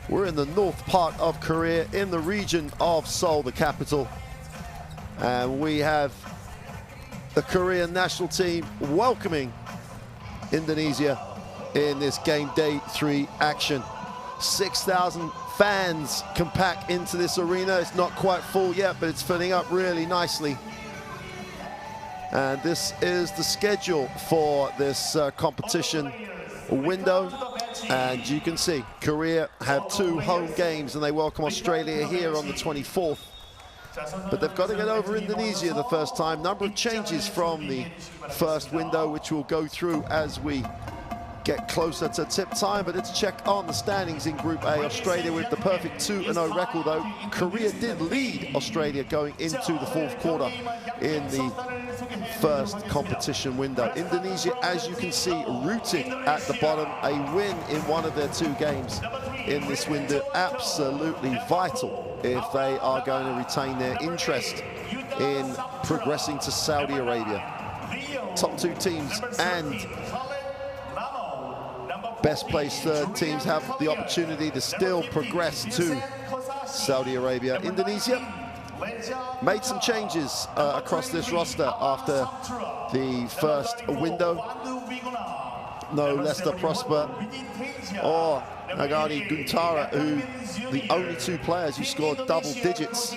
We're in the north part of Korea, in the region of Seoul, the capital. And we have the Korean national team welcoming Indonesia in this game day 3 action. 6,000 fans can pack into this arena. It's not quite full yet, but it's filling up really nicely. And this is the schedule for this competition window. And you can see Korea have 2 home games and they welcome Australia here on the 24th. But they've got to get over Indonesia the first time. Number of changes from the first window, which we'll go through as we get closer to tip time. But let's check on the standings in Group A. Australia with the perfect 2-0 record, though. Korea did lead Australia going into the 4th quarter in the first competition window. Indonesia, as you can see, rooted at the bottom. A win in one of their 2 games in this window, absolutely vital if they are going to retain their interest in progressing to Saudi Arabia. Top 2 teams and best placed 3rd teams have the opportunity to still progress to Saudi Arabia. Indonesia made some changes across this roster after the first window. No Lester Prosper or Nagani Guntara, who the only 2 players who scored double digits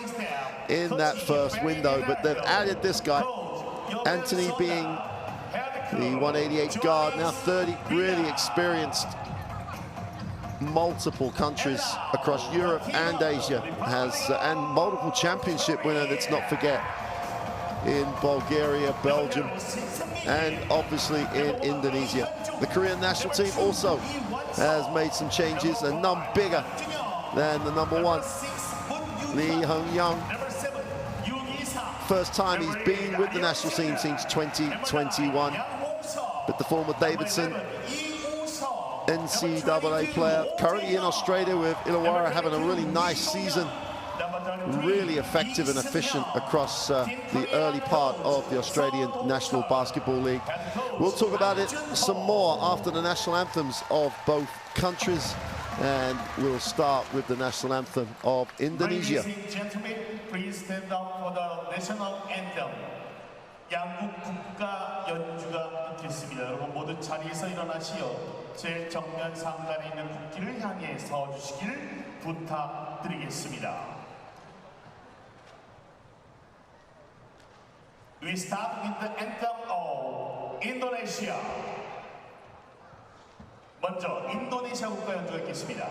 in that first window. But they've added this guy, Anthony, being the 188 guard, now 30, really experienced. Multiple countries across Europe and Asia, and multiple championship winner, let's not forget, in Bulgaria, Belgium, and obviously in Indonesia. The Korean national team also has made some changes, and none bigger than the number 1, Lee Hong-young. First time he's been with the national team since 2021. But the former Davidson NCAA player, currently in Australia with Illawarra, having a really nice season. Really effective and efficient across the early part of the Australian National Basketball League. We'll talk about it some more after the national anthems of both countries, and we'll start with the national anthem of Indonesia. Ladies and gentlemen, please stand up for the national anthem. 양국 국가 연주가 있겠습니다. 여러분 모두 자리에서 일어나시어 제일 정면 상단에 있는 국기를 향해 서주시길 부탁드리겠습니다. We start with the anthem of Indonesia. 먼저 인도네시아 국가 연주가 있겠습니다.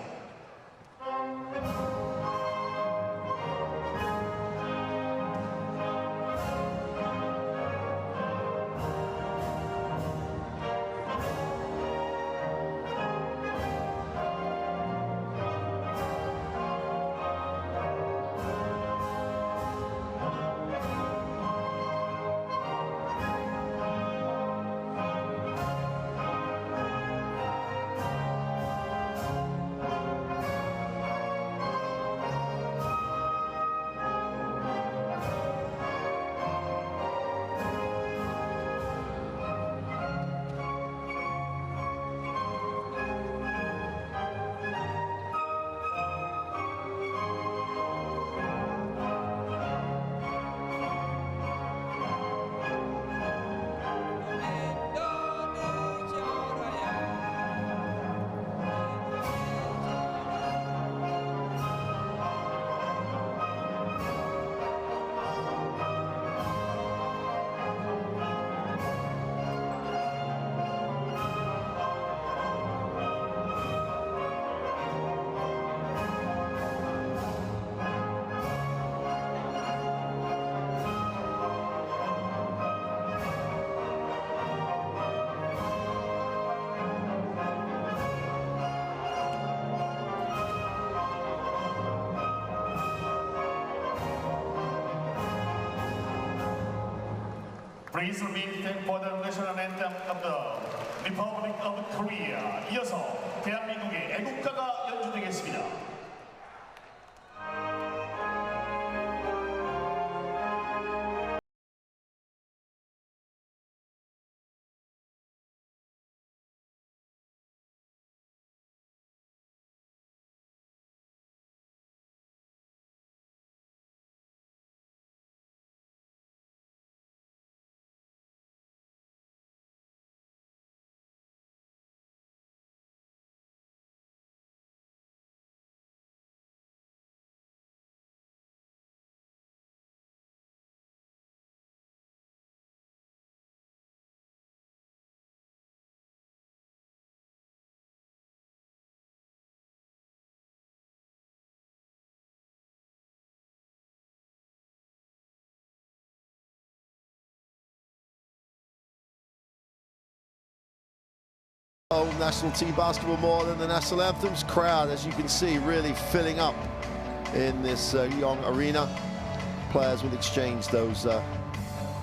Please remain for the national anthem of the Republic of Korea. 이어서 대한민국의 애국가가 연주되겠습니다. National team basketball more than the national anthems. Crowd, as you can see, really filling up in this Young Arena. Players will exchange those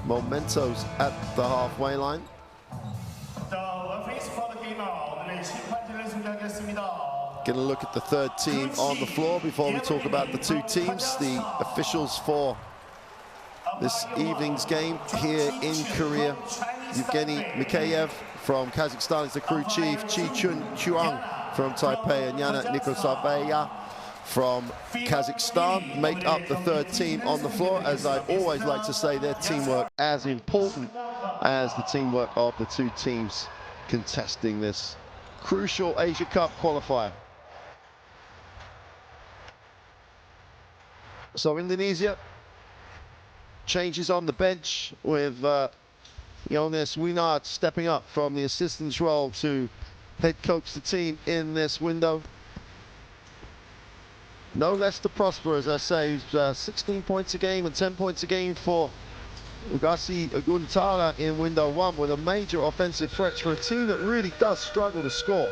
mementos at the halfway line. Going to look at the third team on the floor before we talk about the two teams. The officials for this evening's game here in Korea. Yevgeny Mikheyev from Kazakhstan is the crew chief. Chi-Chun Chuang from Taipei and Yana Nikosavaya from Kazakhstan make up the third team on the floor. As I always like to say, their teamwork as important as the teamwork of the two teams contesting this crucial Asia Cup qualifier. So Indonesia changes on the bench with Jonas Winard stepping up from the assistant's role to head coach the team in this window. No less to prosper, as I say, 16 points a game and 10 points a game for Ugasi Guntara in window one, with a major offensive threat for a team that really does struggle to score.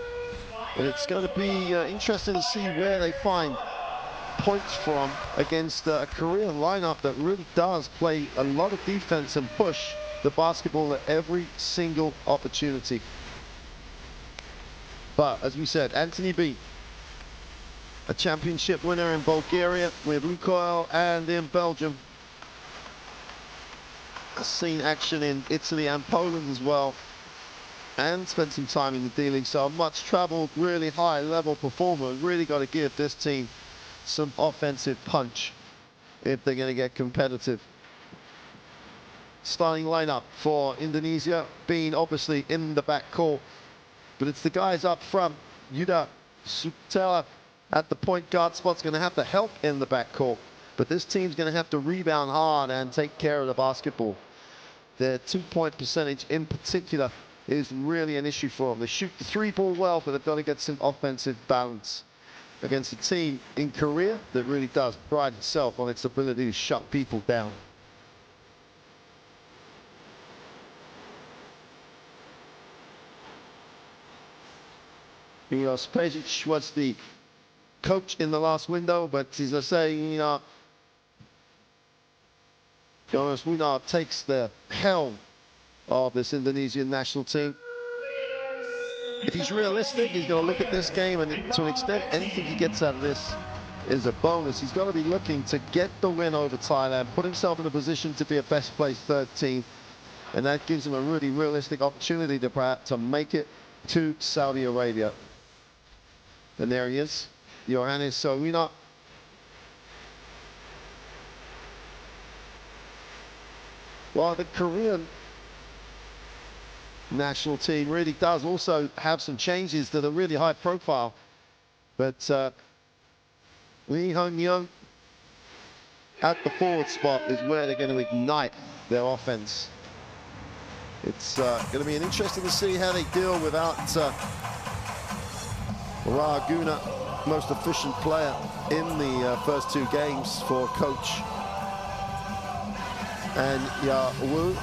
And it's going to be interesting to see where they find points from against a Korean lineup that really does play a lot of defense and push the basketball at every single opportunity. But as we said, Anthony B, a championship winner in Bulgaria with Lukoil and in Belgium. Seen action in Italy and Poland as well, and spent some time in the D-League, so a much travelled, really high level performer. Really got to give this team some offensive punch if they're going to get competitive. Starting lineup for Indonesia being obviously in the backcourt, but it's the guys up front. Yuda Sutela at the point guard spot's going to have to help in the backcourt, but this team's going to have to rebound hard and take care of the basketball. Their two-point percentage in particular is really an issue for them. They shoot the three ball well, but they've got to get some offensive balance against a team in Korea that really does pride itself on its ability to shut people down. Milos Pejic was the coach in the last window, but as I say, Jonas Winard takes the helm of this Indonesian national team. If he's realistic, he's going to look at this game, and to an extent, anything he gets out of this is a bonus. He's got to be looking to get the win over Thailand, put himself in a position to be a best placed third team, and that gives him a really realistic opportunity to make it to Saudi Arabia. And there he is, Johannes Winard. Well, the Korean national team really does also have some changes that are really high profile. But Lee Hong-young at the forward spot is where they're going to ignite their offense. It's going to be interesting to see how they deal without Rahaguna, most efficient player in the first two games for coach, and Ya Wu.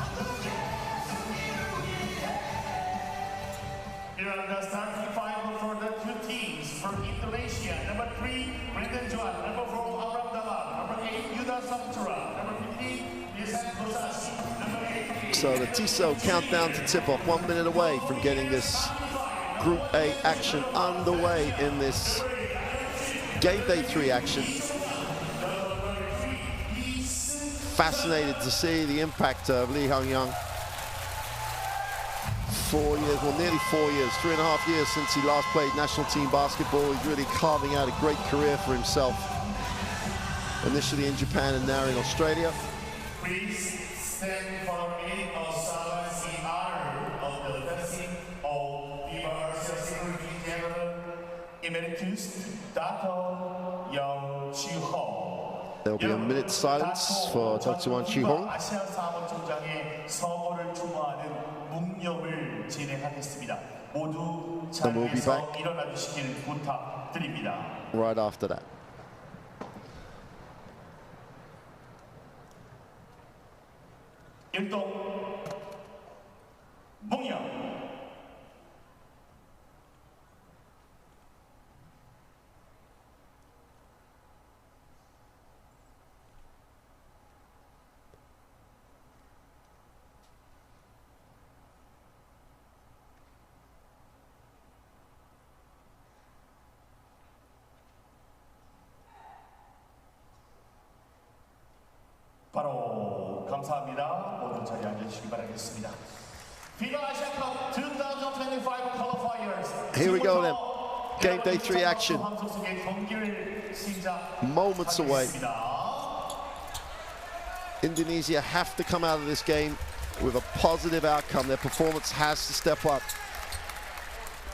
Here are the starting five for the two teams. From Indonesia, number 3, Brandon Juan, number 4, Abram Dalla, number 8, Yuda Samtura, number 15, Yesen Bosashi, number 8. So the TISO countdown to tip-off, 1 minute away from getting this Group A action underway in this Game Day 3 action. Fascinated to see the impact of Lee Hong-young. 4 years, well, nearly 4 years, 3.5 years since he last played national team basketball. He's really carving out a great career for himself. Initially in Japan and now in Australia. Please stand for a minute of silence in honor of the passing of FIBA Asia Cup General Emeritus Dr. Yang Chi-hong. There'll be a minute's silence for Dr. Wang Chi-hong. 아시아 사무총장의 서거를 추모하는 묵념을 진행하겠습니다. 모두 자리에서 일어나 주시길 부탁드립니다. Right after that. 율동 묵념. 감사합니다. 모두 자리에 앉아주시기 바라겠습니다. FIBA Asia Cup 2025 Qualifiers. Here we go then. Game day 3 action. Moments away. Indonesia have to come out of this game with a positive outcome. Their performance has to step up.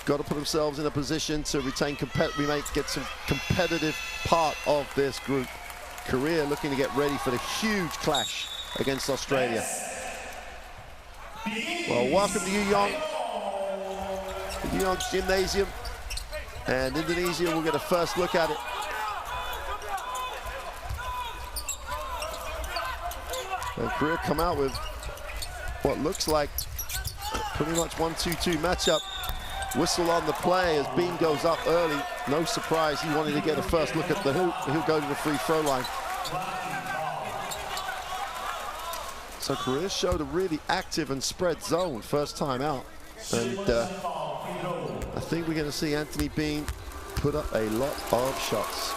Got to put themselves in a position to get some competitive part of this group. Korea looking to get ready for the huge clash against Australia. Well, welcome to Yuyong Gymnasium, and Indonesia will get a first look at it. And Korea come out with what looks like pretty much 1-2-2 matchup. Whistle on the play as Bean goes up early. No surprise, he wanted to get a first look at the hoop. He'll go to the free throw line. So Korea showed a really active and spread zone first time out. And I think we're going to see Anthony Bean put up a lot of shots.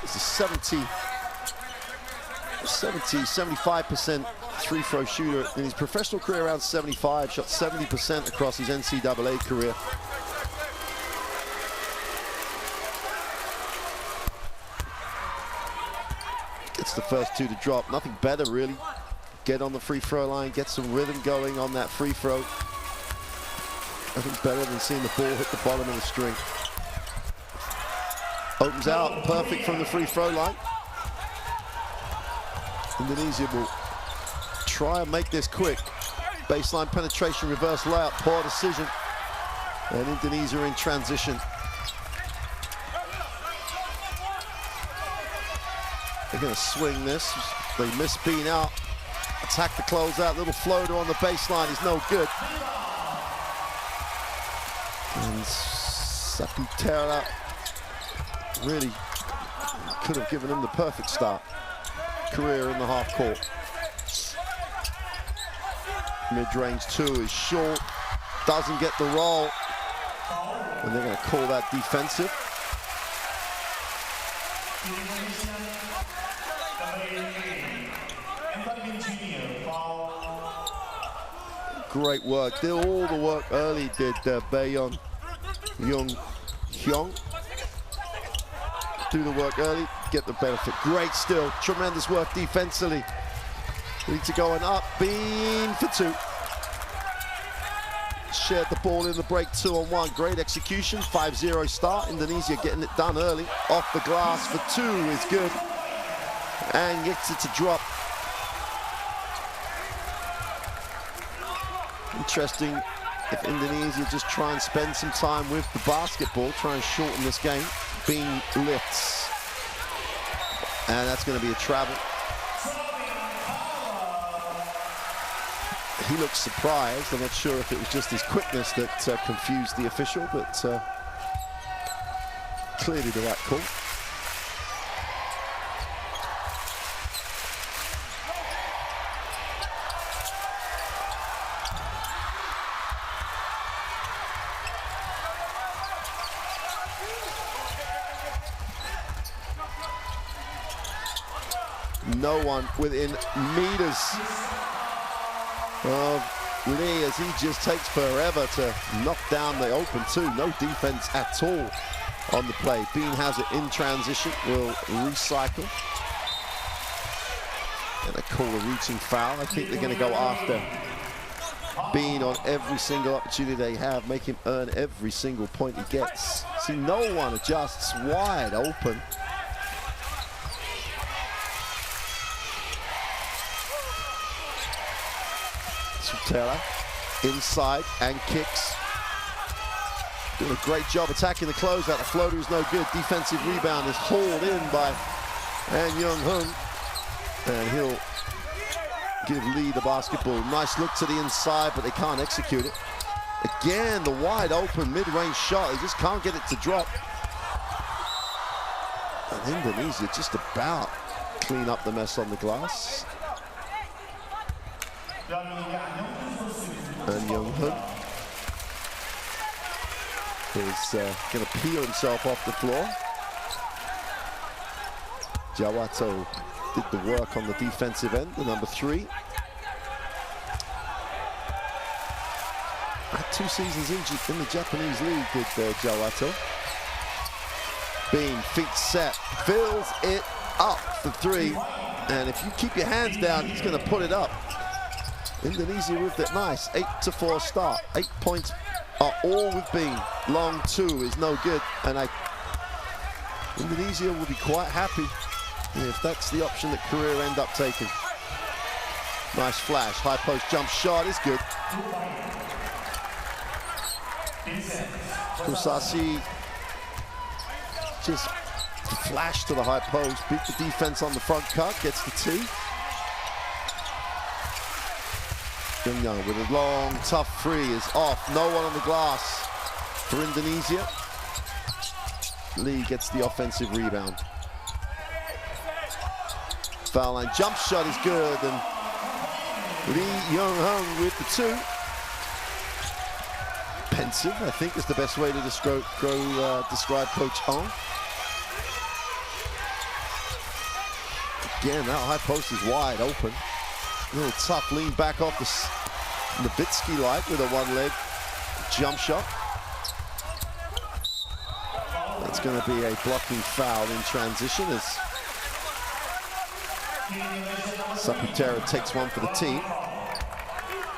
It's a 75% free throw shooter. In his professional career, around 75, shot 70% across his NCAA career. Gets the first two to drop. Nothing better, really. Get on the free throw line, get some rhythm going on that free throw. Nothing better than seeing the ball hit the bottom of the string. Opens out, perfect from the free throw line. Indonesia will try and make this quick. Baseline penetration, reverse layup, poor decision. And Indonesia in transition. They're going to swing this. They miss Bean out. Attack the closeout. Little floater on the baseline is no good. And Sapitera really could have given him the perfect start. Career in the half court. Mid-range two is short. Doesn't get the roll. And they're going to call that defensive. Great work. Did all the work early, did Baeyeon Young Hyung. Do the work early, get the benefit. Great still, tremendous work defensively. Need to go and up, Bean for two. Shared the ball in the break, 2-on-1. Great execution, 5-0 start. Indonesia getting it done early. Off the glass for two is good. And gets it to drop. Interesting if Indonesia just try and spend some time with the basketball, try and shorten this game. Bean lifts. And that's going to be a travel. He looks surprised. I'm not sure if it was just his quickness that confused the official, but clearly the right call. No one within meters of Lee as he just takes forever to knock down the open two. No defense at all on the play. Bean has it in transition, will recycle. And they call a reaching foul. I think they're going to go after Bean on every single opportunity they have, make him earn every single point he gets. See, no one adjusts, wide open. Taylor inside and kicks. Doing a great job attacking the closeout. The floater is no good. Defensive rebound is hauled in by An Young-hun. And he'll give Lee the basketball. Nice look to the inside, but they can't execute it. Again, the wide open mid-range shot. They just can't get it to drop. And Indonesia just about clean up the mess on the glass. And Young-hun is going to peel himself off the floor. Jawato did the work on the defensive end, the number 3. Had 2 seasons in the Japanese league with Jawato. Bean, feet set, fills it up for 3. And if you keep your hands down, he's going to put it up. Indonesia with it nice. 8-4 start. 8 points are all with Bean. Long 2 is no good. And Indonesia will be quite happy if that's the option that Korea end up taking. Nice flash. High post jump shot is good. Kosashi just flash to the high post, beat the defense on the front cut, gets the tee. Young with a long, tough free is off. No one on the glass for Indonesia. Lee gets the offensive rebound. Foul line jump shot is good, and Lee Young-hung with the 2. Pensive, I think, is the best way to describe Coach Hong. Again, that high post is wide open. A little tough lean back off the Nowitzki-like with a 1-leg jump shot. That's going to be a blocking foul in transition as Saputera takes one for the team.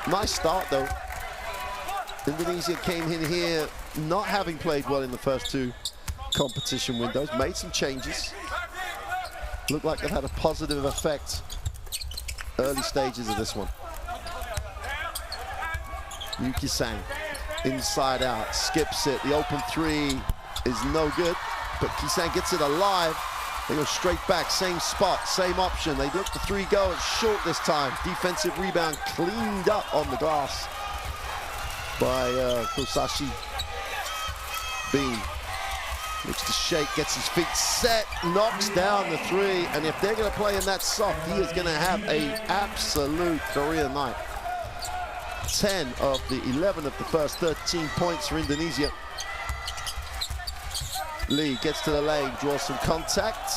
Nice start, though. Indonesia came in here not having played well in the first 2 competition windows, made some changes. Look like they've had a positive effect early stages of this one. Yuki Sang, inside out, skips it. The open 3 is no good, but Kisang gets it alive. They go straight back, same spot, same option. They let the 3 go, it's short this time. Defensive rebound cleaned up on the glass by Kosashi. Bean looks to shake, gets his feet set, knocks down the 3, and if they're going to play in that soft, he is going to have an absolute career night. 10 of the 11 of the first 13 points for Indonesia. Lee gets to the lane, draws some contact.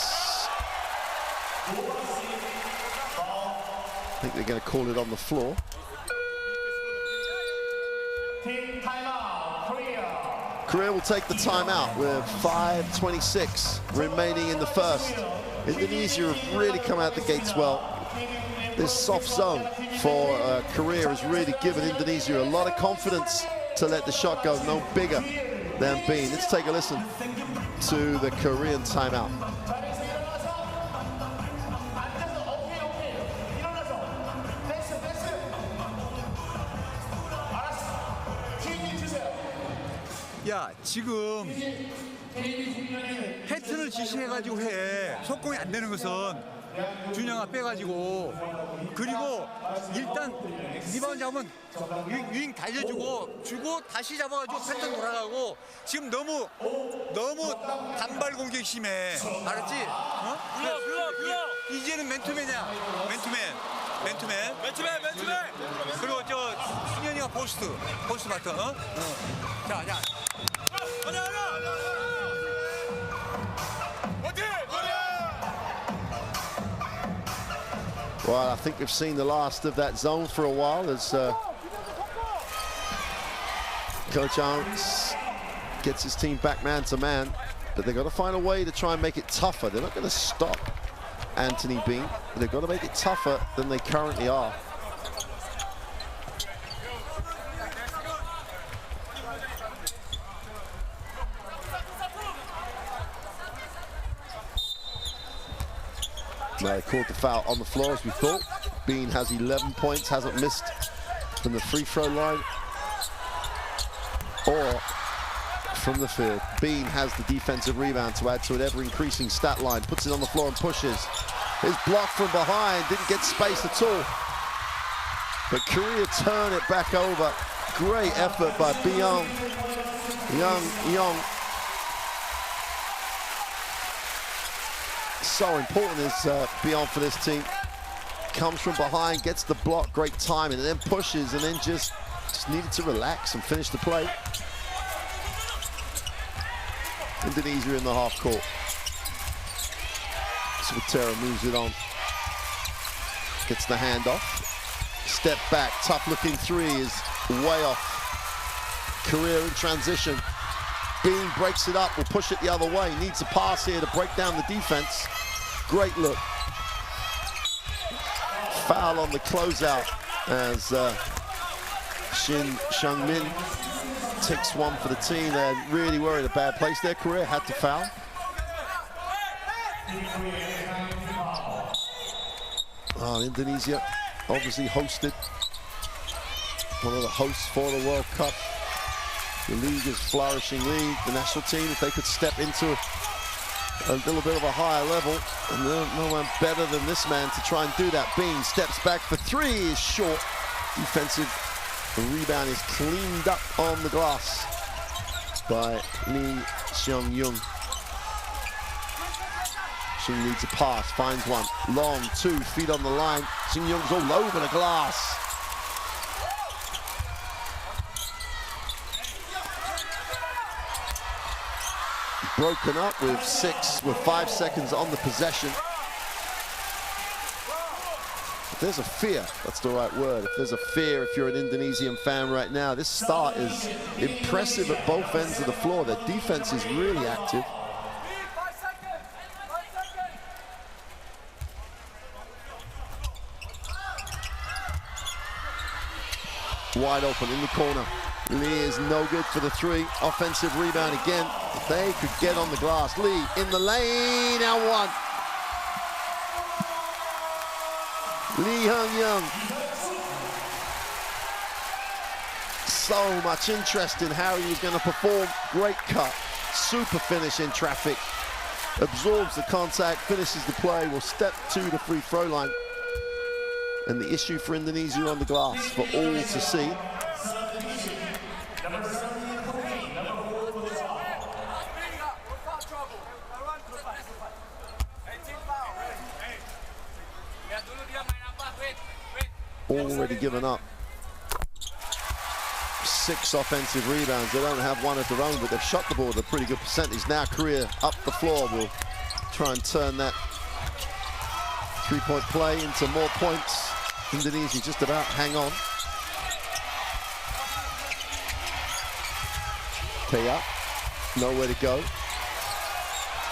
I think they're going to call it on the floor. Korea will take the timeout with 5:26 remaining in the first. Indonesia have really come out the gates well. This soft zone for Korea has really given Indonesia a lot of confidence to let the shot go no bigger than Bean. Let's take a listen to the Korean timeout. 야, 지금 패턴을 지시해가지고 해. 속공이 안 되는 것은 준영아 빼가지고, 그리고 일단 리바운드 잡으면 윙 달려주고 주고 다시 잡아가지고 패턴 돌아가고. 지금 너무 단발 공격 심해. 알았지? 어? 불러. 이제는 맨투맨이야. 맨투맨. 그리고 저 승현이가 포스트 바터. 어? 자. Well, I think we've seen the last of that zone for a while as Coach Owens gets his team back man to man, but they've got to find a way to try and make it tougher. They're not going to stop Anthony Bean, but they've got to make it tougher than they currently are. They called the foul on the floor as we thought. Bean has 11 points, hasn't missed from the free throw line or from the field. Bean has the defensive rebound to add to an ever-increasing stat line. Puts it on the floor and pushes. His block from behind, didn't get space at all. But Korea turn it back over. Great effort by Byung. Young. So important is Byung for this team. Comes from behind, gets the block, great timing, and then pushes, and then just needed to relax and finish the play. Indonesia in the half court. Saputera moves it on. gets the handoff. Step back, tough looking three is way off. Korea in transition. Bean breaks it up, will push it the other way. Needs a pass here to break down the defense. Great look. Foul on the closeout as Shin Seung-min takes one for the team. They're really worried, a bad place there. Korea had to foul. Indonesia obviously hosted, one of the hosts for the World Cup. The league is flourishing league. The national team, if they could step into a little bit of a higher level, and no one better than this man to try and do that. Bean steps back for three, is short. Defensive rebound is cleaned up on the glass by Lee Seung-young. Shin needs a pass, finds one. Long, 2 feet on the line. Seung-young's all over the glass. Broken up with 5 seconds on the possession. If there's a fear, that's the right word. If there's a fear, if you're an Indonesian fan right now, this start is impressive at both ends of the floor. Their defense is really active. Wide open in the corner. Lee is no good for the three. Offensive rebound again. If they could get on the glass. Lee in the lane, now one. Lee Seung-young. So much interest in how he was going to perform. Great cut. Super finish in traffic. Absorbs the contact, finishes the play, will step to the free throw line. And the issue for Indonesia on the glass for all to see. Already given up 6 offensive rebounds. They don't have one of their own, but they've shot the ball with a pretty good percentage. Now Korea up the floor will try and turn that three-point play into more points. Indonesia just about hang on. Taya, nowhere to go.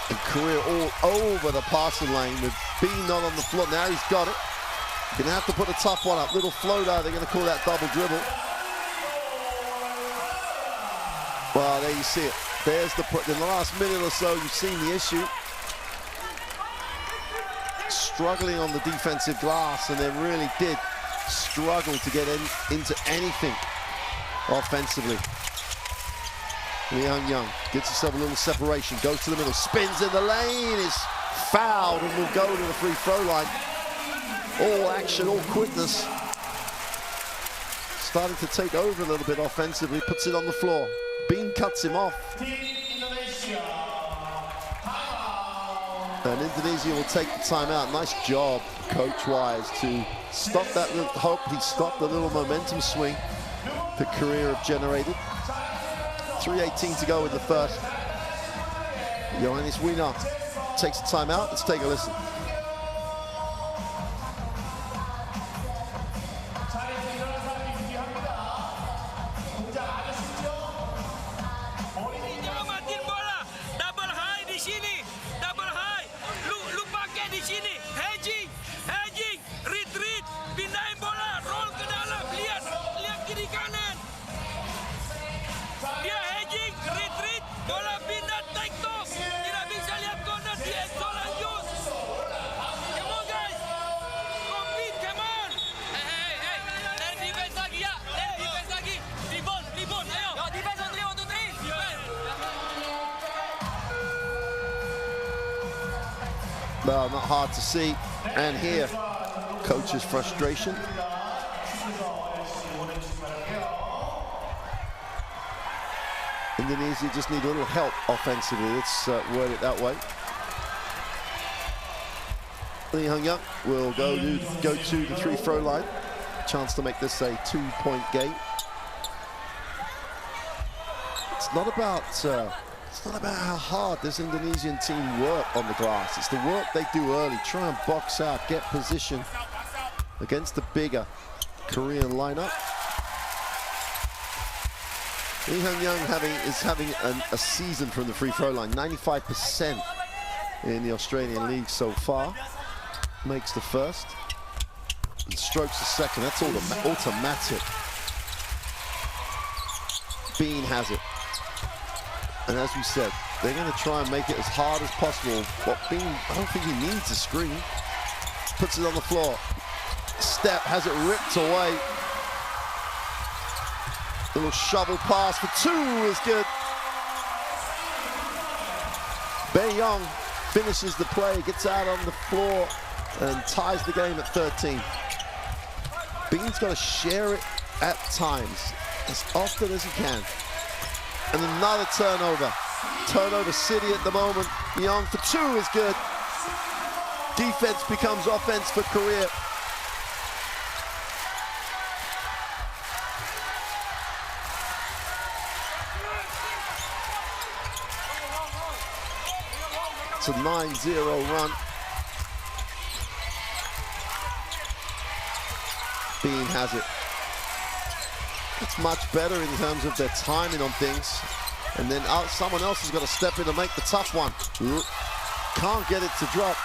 And Korea all over the passing lane with Bean not on the floor. Now he's got it. Gonna have to put a tough one up. Little floater, they're gonna call that double dribble. Well, there you see it. There's in the last minute or so, you've seen the issue. Struggling on the defensive glass, and they really did struggle to get into anything offensively. Lee Seung-young gets himself a little separation, goes to the middle, spins in the lane, is fouled, and will go to the free throw line. All action, all quickness. Starting to take over a little bit offensively, puts it on the floor. Bean cuts him off. And Indonesia will take the timeout. Nice job, coach-wise, to stop that. Hope he stopped the little momentum swing that Korea have generated. 3:18 to go in the first. Johannes Wiener takes the timeout. Let's take a listen. Well, not hard to see and hear coach's frustration. Indonesia just need a little help offensively. Let's word it that way. Lee Seung-young will go to the free throw line. Chance to make this a 2-point game. It's not about how hard this Indonesian team work on the glass. It's the work they do early. Try and box out, get position, against the bigger Korean lineup. Lee Hyun-young is having a season from the free throw line, 95% in the Australian League so far. Makes the first and strokes the second. That's automatic. Bean has it. And as we said, they're going to try and make it as hard as possible. But Bean, I don't think he needs a screen. Puts it on the floor. Step has it ripped away. Little shovel pass for two is good. Bae-young finishes the play, gets out on the floor, and ties the game at 13. Bean's got to share it at times, as often as he can. And another turnover. Turnover city at the moment. Young for two is good. Defense becomes offense for Korea. It's a 9-0 run. Bean has it. It's much better in terms of their timing on things. And then someone else has got to step in and make the tough one. Can't get it to drop.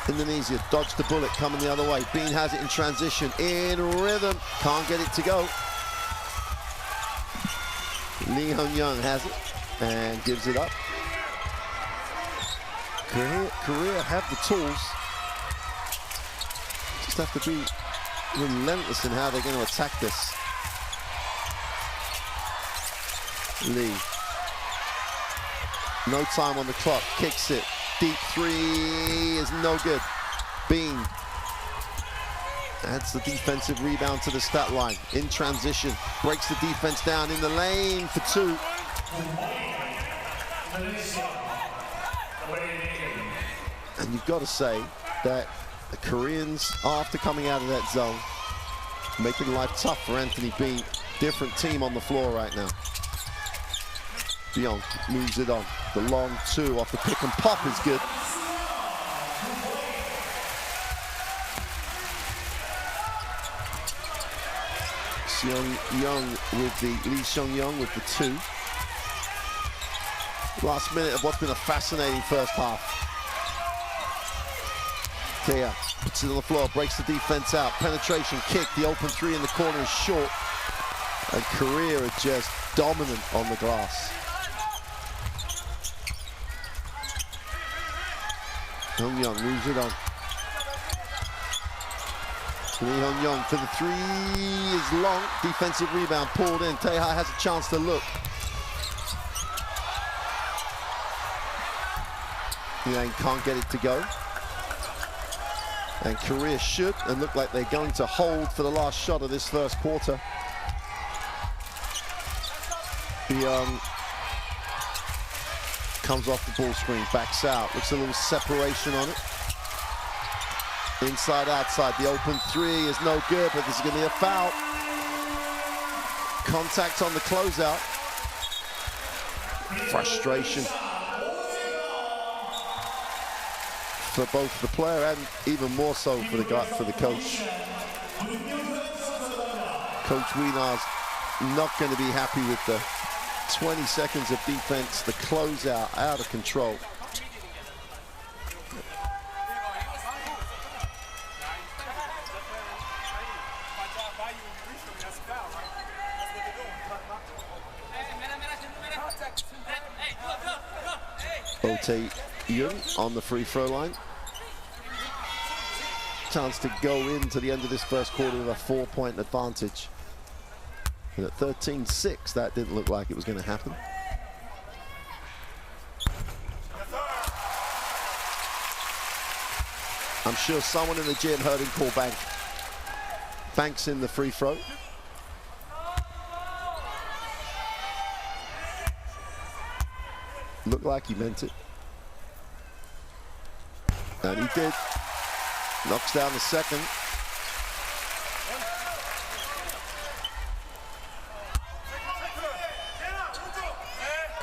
Indonesia dodged the bullet coming the other way. Bean has it in transition, in rhythm. Can't get it to go. Lee Hyun-young has it and gives it up. Korea have the tools. Just have to be relentless in how they're going to attack this. Lee. No time on the clock. Kicks it. Deep three is no good. Bean adds the defensive rebound to the stat line. In transition. Breaks the defense down in the lane for two. And you've got to say that the Koreans, after coming out of that zone, making life tough for Anthony Bean. Different team on the floor right now. Young moves it on. The long two off the pick and pop is good. Young with the Lee Seong-young with the two. Last minute of what's been a fascinating first half. Kea puts it on the floor, breaks the defense out. Penetration kick, the open three in the corner is short. And Korea are just dominant on the glass. Hyun-young moves it on. Lee Hyun-young for the three is long. Defensive rebound pulled in. Taeha has a chance to look. Yang can't get it to go. And Korea should, and look like they're going to hold for the last shot of this first quarter. Young comes off the ball screen, backs out. Looks a little separation on it. Inside, outside, the open three is no good, but this is going to be a foul. Contact on the closeout. Frustration for both the player and even more so for the coach. Coach Wiener's not going to be happy with the 20 seconds of defense, the closeout out of control. Tae-young on the free throw line. Chance to go into the end of this first quarter with a 4-point advantage. And at 13-6, that didn't look like it was going to happen. I'm sure someone in the gym heard him call bank. Banks in the free throw. Looked like he meant it. And he did. Knocks down the second.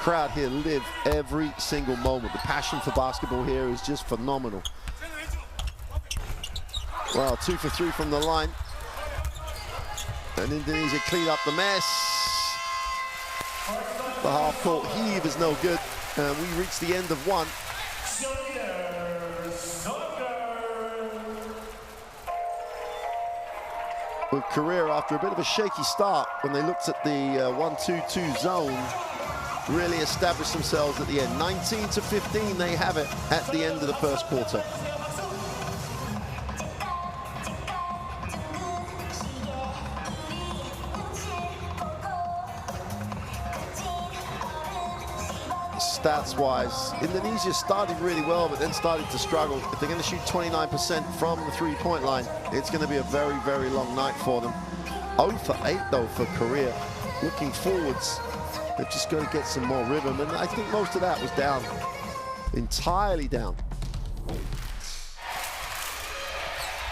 crowd here live every single moment. The passion for basketball here is just phenomenal. Well, 2 for 3 from the line. And Indonesia clean up the mess. The half-court heave is no good. And we reach the end of one. With Korea, after a bit of a shaky start, when they looked at the 1-2-2 zone, really established themselves at the end. 19-15, they have it at the end of the first quarter. Stats-wise, Indonesia started really well, but then started to struggle. If they're going to shoot 29% from the three-point line, it's going to be a very, very long night for them. 0 for 8, though, for Korea. Looking forwards, they've just got to get some more rhythm, and I think most of that was down, entirely down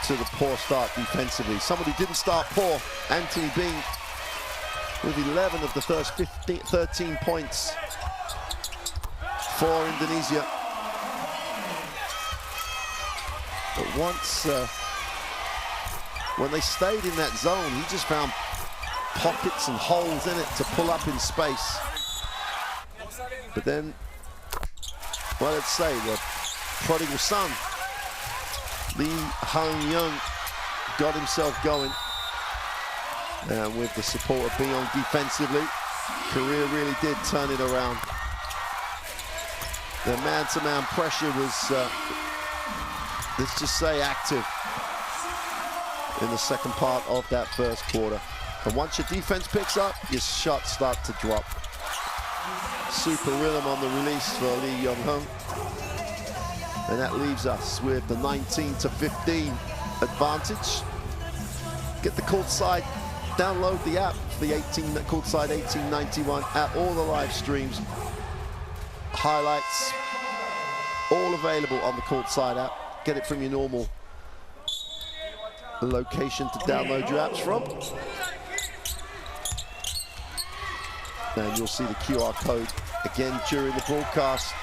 to the poor start defensively. Somebody didn't start poor, Anthony Bean, with 11 of the first 13 points for Indonesia. But once, when they stayed in that zone, he just found pockets and holes in it to pull up in space. But then, well, let's say the prodigal son, Lee Hang-young, got himself going. And with the support of Beon defensively, Korea really did turn it around. The man-to-man pressure was, let's just say, active in the second part of that first quarter. And once your defense picks up, your shots start to drop. Super rhythm on the release for Lee Young-hung. And that leaves us with the 19-15 advantage. Get the courtside, download the app for the courtside 1891 at all the live streams. Highlights, all available on the courtside app. Get it from your normal location to download your apps from. And you'll see the QR code again during the broadcast.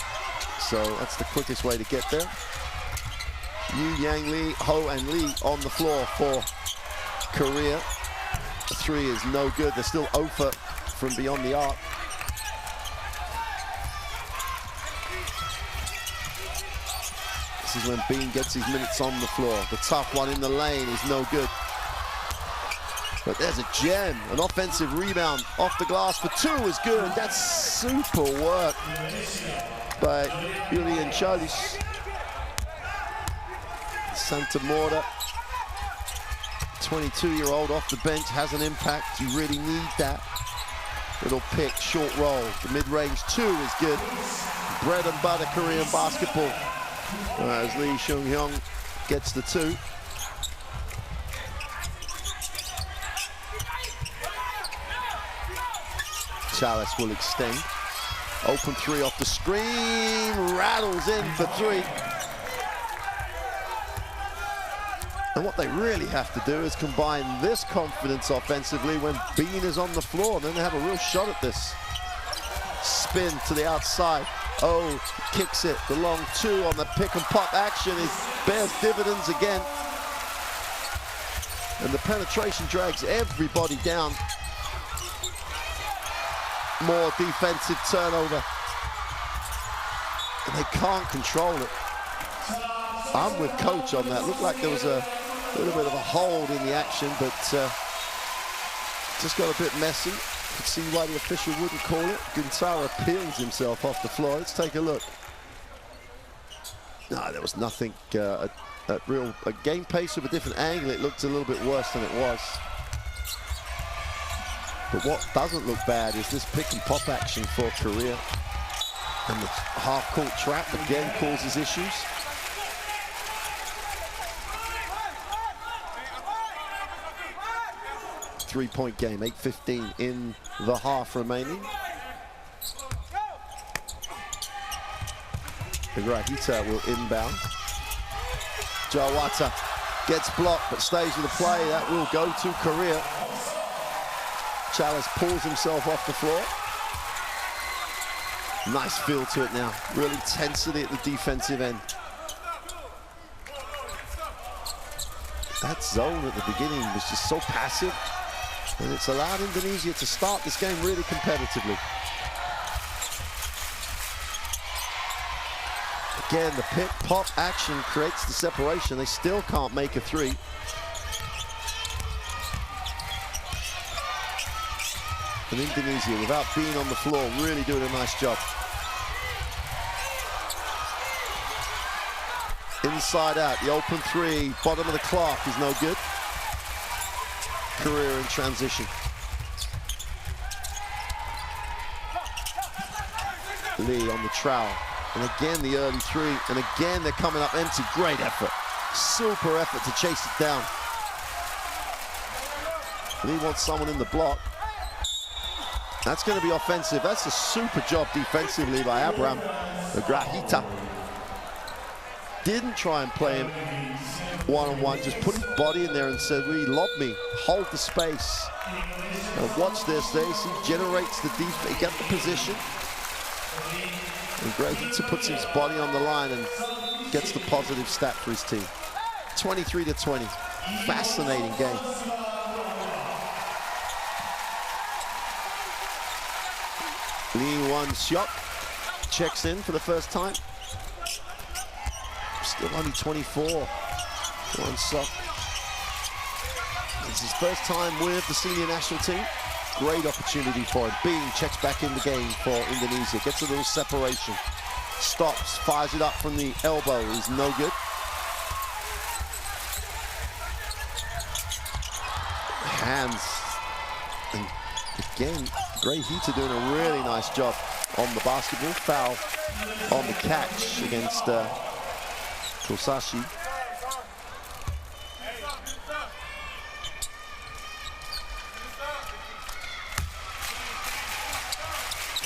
So that's the quickest way to get there. Yu, Yang, Lee, Ho, and Lee on the floor for Korea. The three is no good. They're still 0 for from beyond the arc. This is when Bean gets his minutes on the floor. The tough one in the lane is no good. But there's a gem, an offensive rebound off the glass for 2 is good. That's super work by Julian Charles. Santa Morta, 22-year-old off the bench, has an impact. You really need that. Little pick, short roll. The mid-range 2 is good. Bread and butter Korean basketball. As Lee Seung-hyung gets the 2. Chalice will extend. Open 3 off the screen. Rattles in for 3. And what they really have to do is combine this confidence offensively when Bean is on the floor. Then they have a real shot at this. Spin to the outside. Oh, kicks it. The long 2 on the pick and pop action bears dividends again. And the penetration drags everybody down. More defensive turnover. And they can't control it. I'm with coach on that. Looked like there was a little bit of a hold in the action, but just got a bit messy. Could see why the official wouldn't call it. Guntara peels himself off the floor. Let's take a look. No, there was nothing. A game pace with a different angle. It looked a little bit worse than it was. But what doesn't look bad is this pick and pop action for Korea. And the half-court trap again causes issues. Three-point game, 8:15 in the half remaining. Ibrahita will inbound. Jawata gets blocked but stays with the play. That will go to Korea. Chalice pulls himself off the floor. Nice feel to it now. Real intensity at the defensive end. That zone at the beginning was just so passive, and it's allowed Indonesia to start this game really competitively. Again, the pick-pop action creates the separation. They still can't make a three. And Indonesia, without being on the floor, really doing a nice job. Inside out, the open three, bottom of the clock is no good. Korea in transition. Lee on the trowel. And again, the early three. And again, they're coming up empty. Great effort. Super effort to chase it down. Lee wants someone in the block. That's going to be offensive. That's a super job defensively by Abraham Grahita. Didn't try and play him one-on-one, just put his body in there and said, really lob me, hold the space. And watch this, he generates the defense, he gets the position. And Grahita puts his body on the line and gets the positive stat for his team. 23-20, fascinating game. Lee Won-seok checks in for the first time. Still only 24. Won-seok. It's his first time with the senior national team. Great opportunity for him. Bean checks back in the game for Indonesia. Gets a little separation. Stops, fires it up from the elbow. Is no good. Hands. And again, Grahita doing a really nice job on the basketball. Foul on the catch against Kosashi.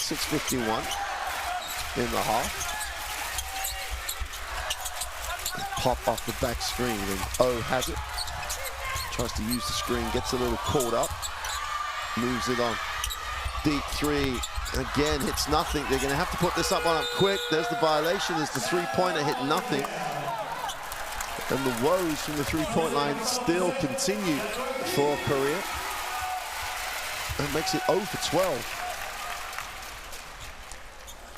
.651 in the half. Pop off the back screen and O has it. Tries to use the screen, gets a little caught up. Moves it on. Deep three. Again, hits nothing. They're going to have to put this up quick. There's the violation. There's the three-pointer, hit nothing. And the woes from the three-point line still continue for Korea. That makes it 0 for 12.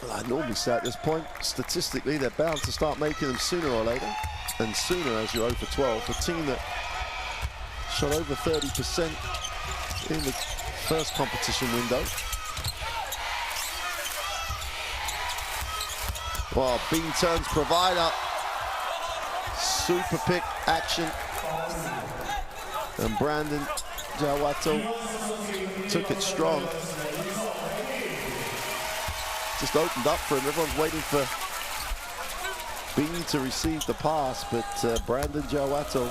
Well, I normally say at this point, statistically, they're bound to start making them sooner or later. And sooner as you're 0 for 12. A team that shot over 30% in the first competition window. Well, Bean turns provider. Super pick action. And Brandon Jawato took it strong. Just opened up for him. Everyone's waiting for Bean to receive the pass, but Brandon Jawato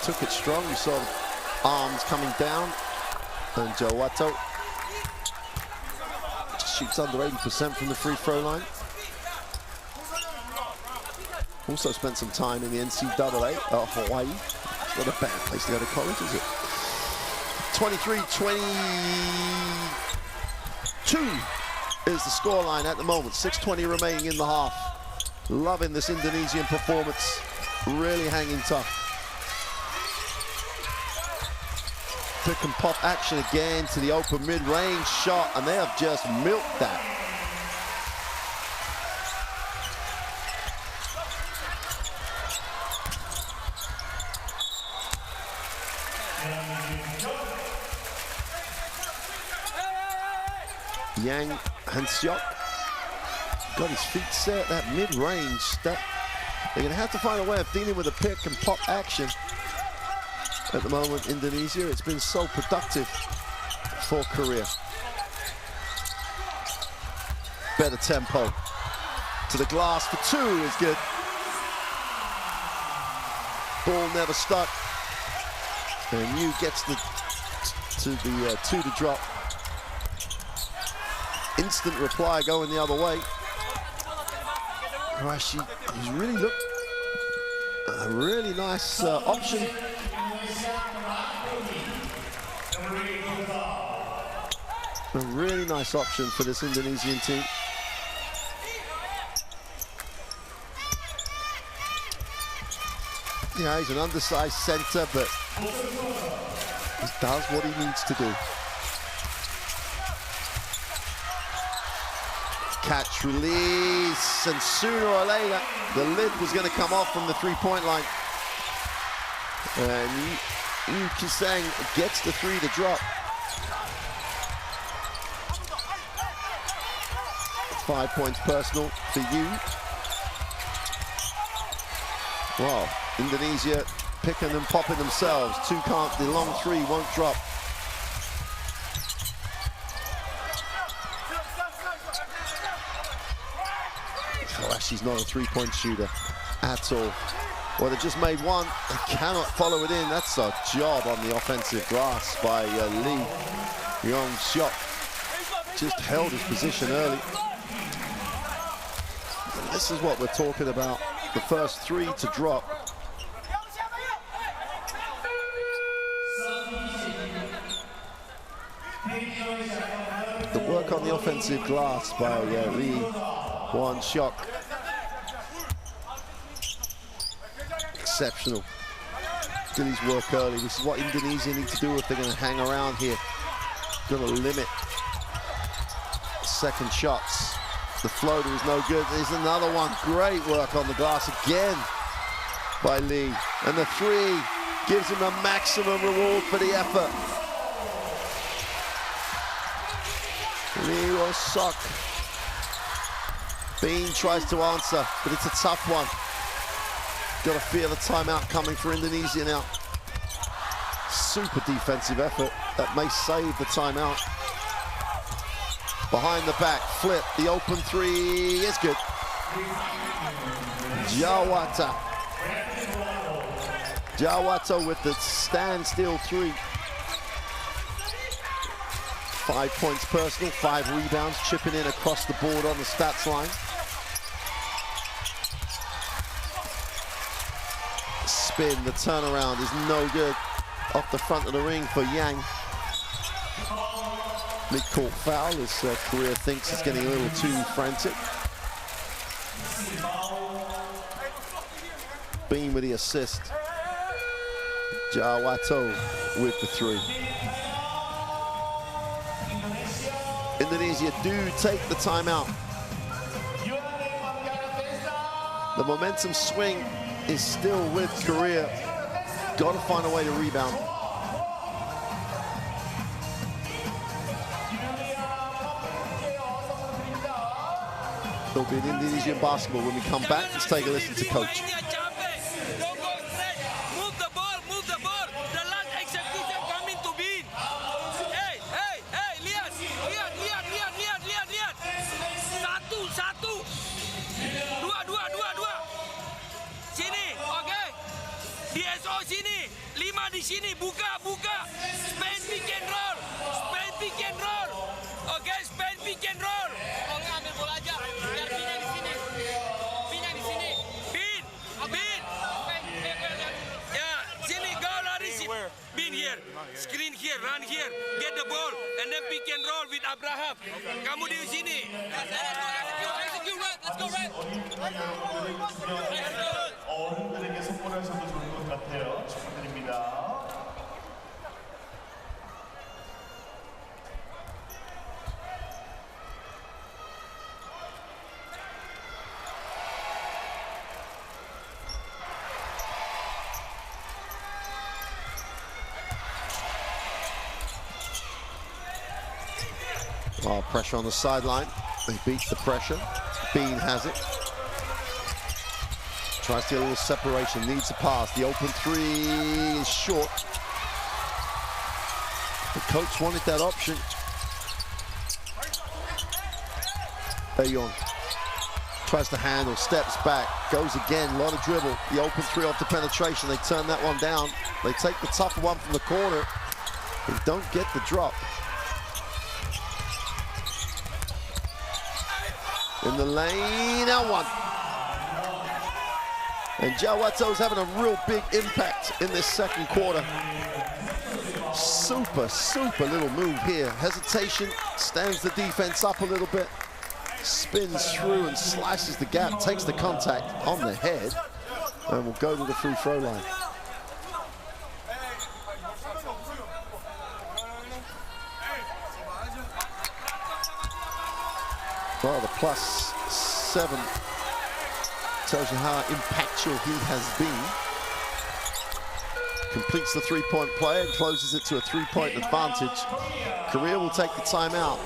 took it strong. You saw the arms coming down, and Jawato shoots under 80% from the free throw line. Also spent some time in the NCAA, Hawaii. It's not a bad place to go to college, is it? 23-22 is the scoreline at the moment. 6:20 remaining in the half. Loving this Indonesian performance. Really hanging tough. Pick and pop action again to the open mid-range shot, and they have just milked that. Yang Han-seok got his feet set, that mid-range step. They're going to have to find a way of dealing with the pick and pop action. At the moment, Indonesia, it's been so productive for Korea. Better tempo. To the glass for two is good. Ball never stuck. And Yu gets the two to drop. Instant reply going the other way. Rashi, he's really looked a really nice option. A really nice option for this Indonesian team. Yeah, he's an undersized center, but he does what he needs to do. Catch, release, and sooner or later, the lid was going to come off from the three-point line. And Yu Kisang gets the three to drop. 5 points personal for Yu. Wow, Indonesia picking and popping themselves. Two can't, the long three won't drop. She's not a three-point shooter at all. Well, they just made one. They cannot follow it in. That's a job on the offensive glass by Lee Yong-seok. Just held his position early. And this is what we're talking about. The first three to drop. The work on the offensive glass by Lee Yong-seok. Exceptional. Did his work early. This is what Indonesia need to do if they're going to hang around here. Going to limit second shots. The floater is no good. There's another one. Great work on the glass again by Lee. And the three gives him a maximum reward for the effort. Lee Yong-seok. Bean tries to answer, but it's a tough one. Got to fear the timeout coming for Indonesia now. Super defensive effort that may save the timeout. Behind the back, flip, the open three is good. Jawata. Jawata with the standstill three. 5 points personal, 5 rebounds, chipping in across the board on the stats line. Spin, the turnaround is no good. Off the front of the ring for Yang. Mid-court foul as Korea thinks it's getting a little too frantic. Bean with the assist. Jawato with the three. Indonesia do take the timeout. The momentum swing is still with Korea. Got to find a way to rebound. There'll be an Indonesian basketball when we come back. Let's take a listen to coach. Sini, 5 di sini, buka, spin pick and roll, oke, spin pick and roll. Oh, ambil bola aja, biar pinnya di sini, Bin, ya, sini, go lari sini, Bin here, screen here, run here, get the ball, and then pick and roll with Abraham. Kamu di sini. Execute, let's go, right. 어른들에게 선물하셔도 좋을 것 같아요. 축하드립니다. Oh, pressure on the sideline. They beat the pressure. Bean has it. Tries to get a little separation, needs a pass. The open three is short. The coach wanted that option. Bayon tries to handle, steps back, goes again, a lot of dribble. The open three off the penetration, they turn that one down. They take the tougher one from the corner. They don't get the drop. In the lane, now one. And Jawato's having a real big impact in this second quarter. Super little move here. Hesitation, stands the defense up a little bit. Spins through and slices the gap, takes the contact on the head. And will go to the free throw line. Well, the +7 tells you how impactful he has been. Completes the three-point play and closes it to a three-point advantage. Korea will take the timeout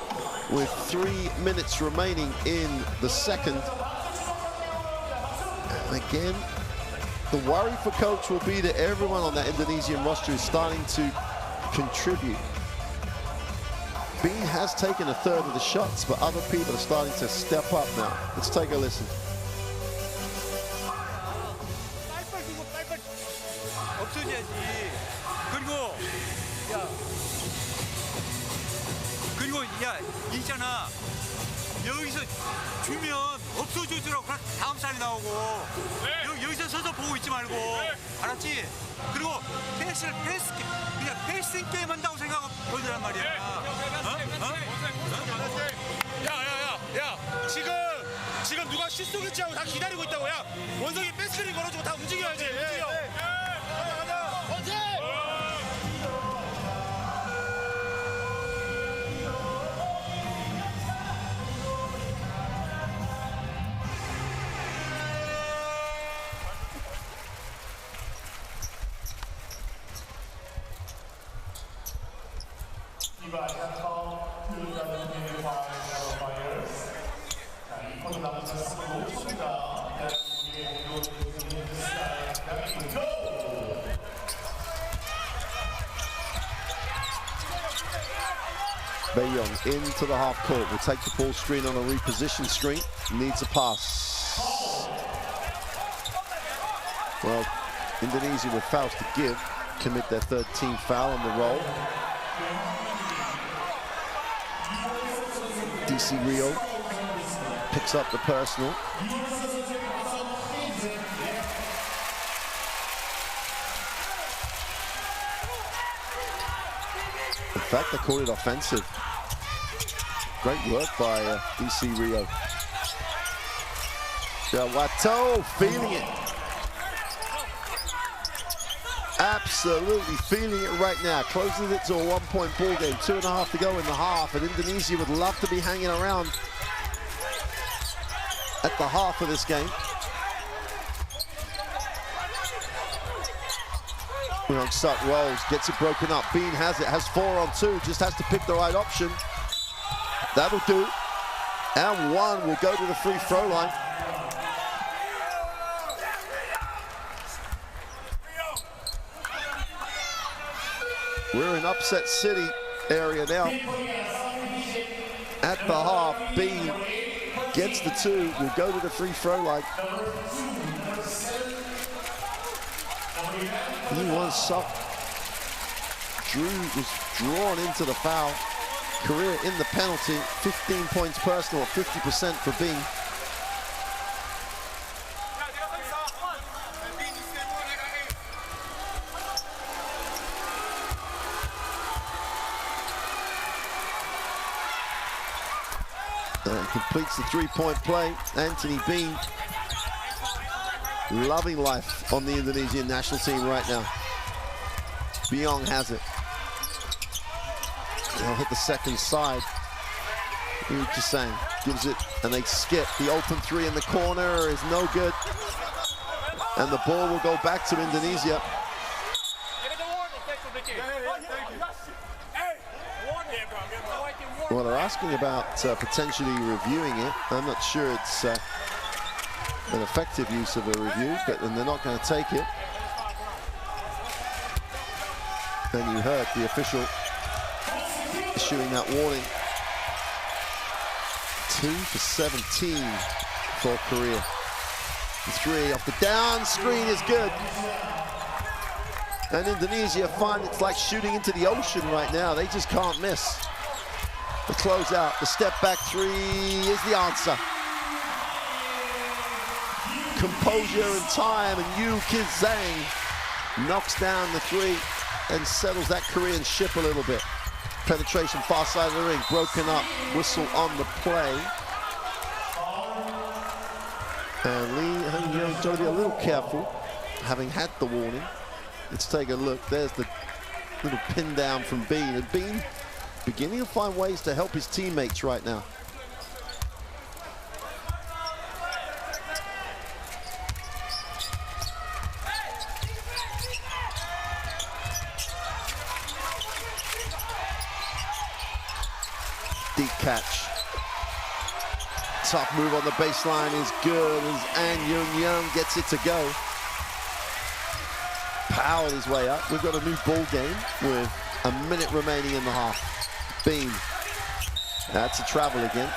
with 3 minutes remaining in the second. And again, the worry for coach will be that everyone on that Indonesian roster is starting to contribute. Bean has taken a third of the shots, but other people are starting to step up now. Let's take a listen. 그리고 야 있잖아 여기서 주면 없어져주라고 다음 살이 나오고 여기서 서서 보고 있지 말고 알았지? 그리고 그냥 패싱 게임 한다고 생각하고 보여주란 말이야. 야 지금 누가 슛 쏘겠지 하고 다 기다리고 있다고. 야 원석이 패스크린 걸어주고 다 움직여야지. FIBA Asia Cup 2025 Qualifiers. 자, 이 코너 남은 5초입니다. 대한민국의 공격을 스타일. Baeyong into the half court. Will take the ball screen on a reposition screen. Needs a pass. Well, Indonesia with fouls to give. Commit their third team foul on the roll. DC Rio picks up the personal. In fact, they call it offensive. Great work by DC Rio. Wato feeling it. Absolutely feeling it right now. Closes it to a 1-point ball game. 2.5 to go in the half. And Indonesia would love to be hanging around at the half of this game. Sut rolls, gets it broken up. Bean has it, has 4 on 2, just has to pick the right option. That'll do. And 1 will go to the free throw line. We're in upset city area now. At the half, Bean gets the 2, will go to the free throw line. Sut was drawn into the foul. Korea in the penalty, 15 points personal, 50% for Bean. And completes the three-point play. Anthony Bean loving life on the Indonesian national team right now. Baeyong has it. They'll hit the second side. Just saying, gives it, and they skip. The open 3 in the corner is no good. And the ball will go back to Indonesia. Well, they're asking about potentially reviewing it. I'm not sure it's an effective use of a review, but then they're not going to take it. And you heard the official issuing that warning. 2 for 17 for Korea. The 3 off the down screen is good. And Indonesia find it's like shooting into the ocean right now. They just can't miss. The closeout, the step back 3 is the answer. Composure and time, and Yu Kid Zhang knocks down the 3 and settles that Korean ship a little bit. Penetration far side of the ring, broken up, whistle on the play. And Lee, you've got to be a little careful. having had the warning. Let's take a look. There's the little pin down from Bean. And Bean beginning to find ways to help his teammates right now. Deep catch. Tough move on the baseline is good as An Young gets it to go. Powered his way up. We've got a new ball game with a minute remaining in the half. Bean. That's a travel again.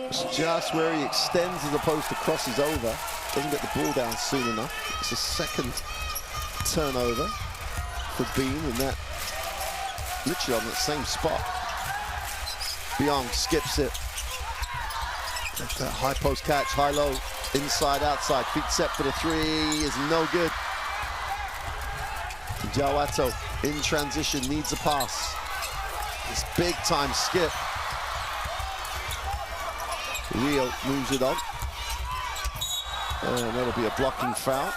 It's just where he extends as opposed to crosses over. Doesn't get the ball down soon enough. It's a second turnover for Bean, and that literally on the same spot. Byung skips it. That high post catch, high-low, inside, outside. Feet set for the three is no good. Jawato in transition needs a pass. This big-time skip. Rio moves it on. And that'll be a blocking foul.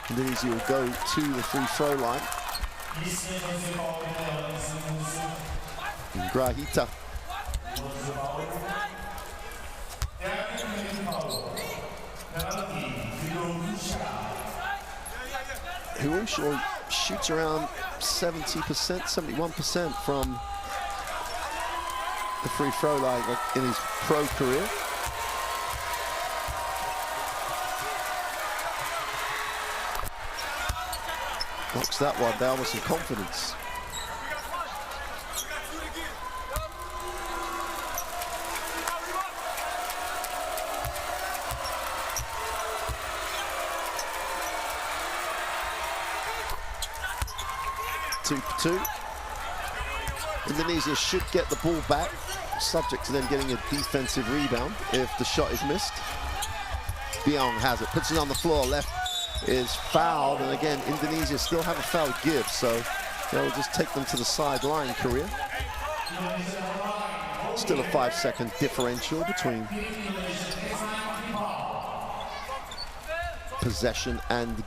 Indonesia will go to the free throw line. And Grahita. Who also shoots around 70%, 71% from the free throw line in his pro career. Knocks that one down with some confidence. Two for two. Indonesia should get the ball back, subject to them getting a defensive rebound if the shot is missed. Byung has it, puts it on the floor, left is fouled, and again, Indonesia still have a foul give, so they'll just take them to the sideline, Korea. Still a 5-second differential between possession and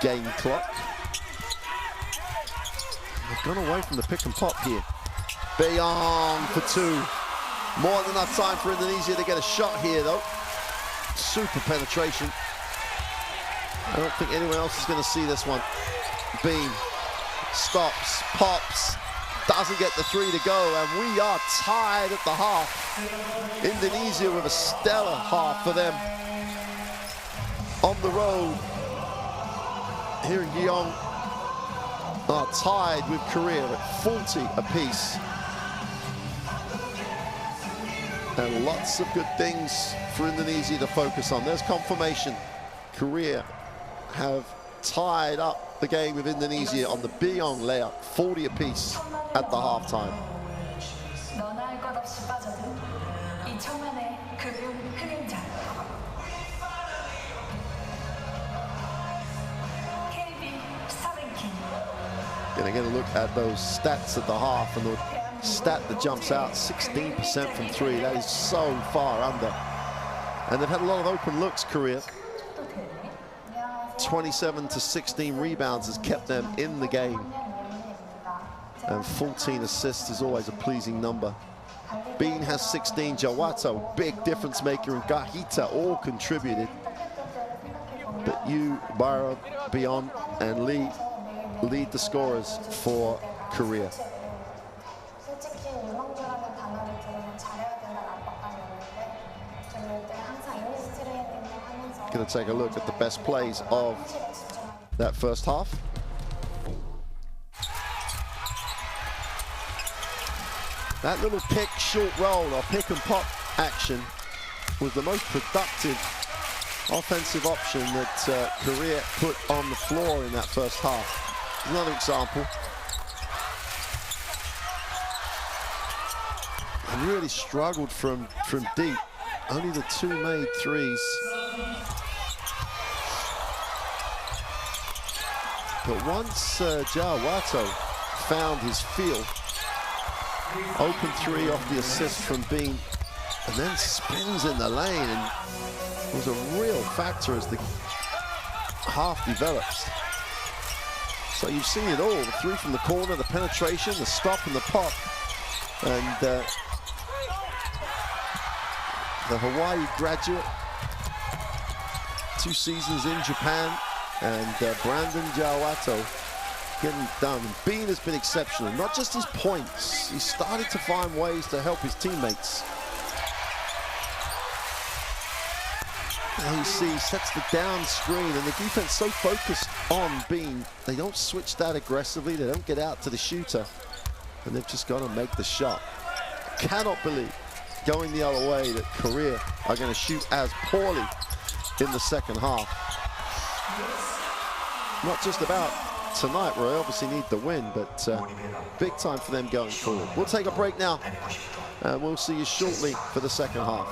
game clock. They've gone away from the pick and pop here. Byung for two. More than enough time for Indonesia to get a shot here, though. Super penetration. I don't think anyone else is going to see this one. Bean stops, pops, doesn't get the three to go, and we are tied at the half. Indonesia with a stellar half for them. On the road, here in Gyeong, are tied with Korea at 40 apiece. And lots of good things for Indonesia to focus on. There's confirmation. Korea have tied up the game with Indonesia on the Byung layup, 40 apiece at the halftime. Gonna get a look at those stats at the half, and the stat that jumps out, 16% from three. That is so far under. And they've had a lot of open looks, Korea. 27 to 16 rebounds has kept them in the game. And 14 assists is always a pleasing number. Bean has 16, Jawato, big difference maker, and Gahita all contributed. But you, Byron, Byung, and Lee lead the scorers for Korea. Going to take a look at the best plays of that first half. That little pick, short roll, or pick and pop action was the most productive offensive option that Korea put on the floor in that first half. Another example. And really struggled from deep. Only the two made threes. But once Jawato found his feel, Open three off the assist from Bean, and then spins in the lane, and was a real factor as the half develops. So you've seen it all, the three from the corner, the penetration, the stop and the pop. And the Hawaii graduate, 2 seasons in Japan, and Brandon Jawato getting it done. Bean has been exceptional, not just his points, he started to find ways to help his teammates. There you see, sets the down screen, and the defense so focused on Bean, they don't switch that aggressively, they don't get out to the shooter, and they've just got to make the shot. Cannot believe, going the other way, that Korea are going to shoot as poorly in the second half. Not just about tonight, where they obviously need the win, but big time for them going forward. We'll take a break now, and we'll see you shortly for the second half.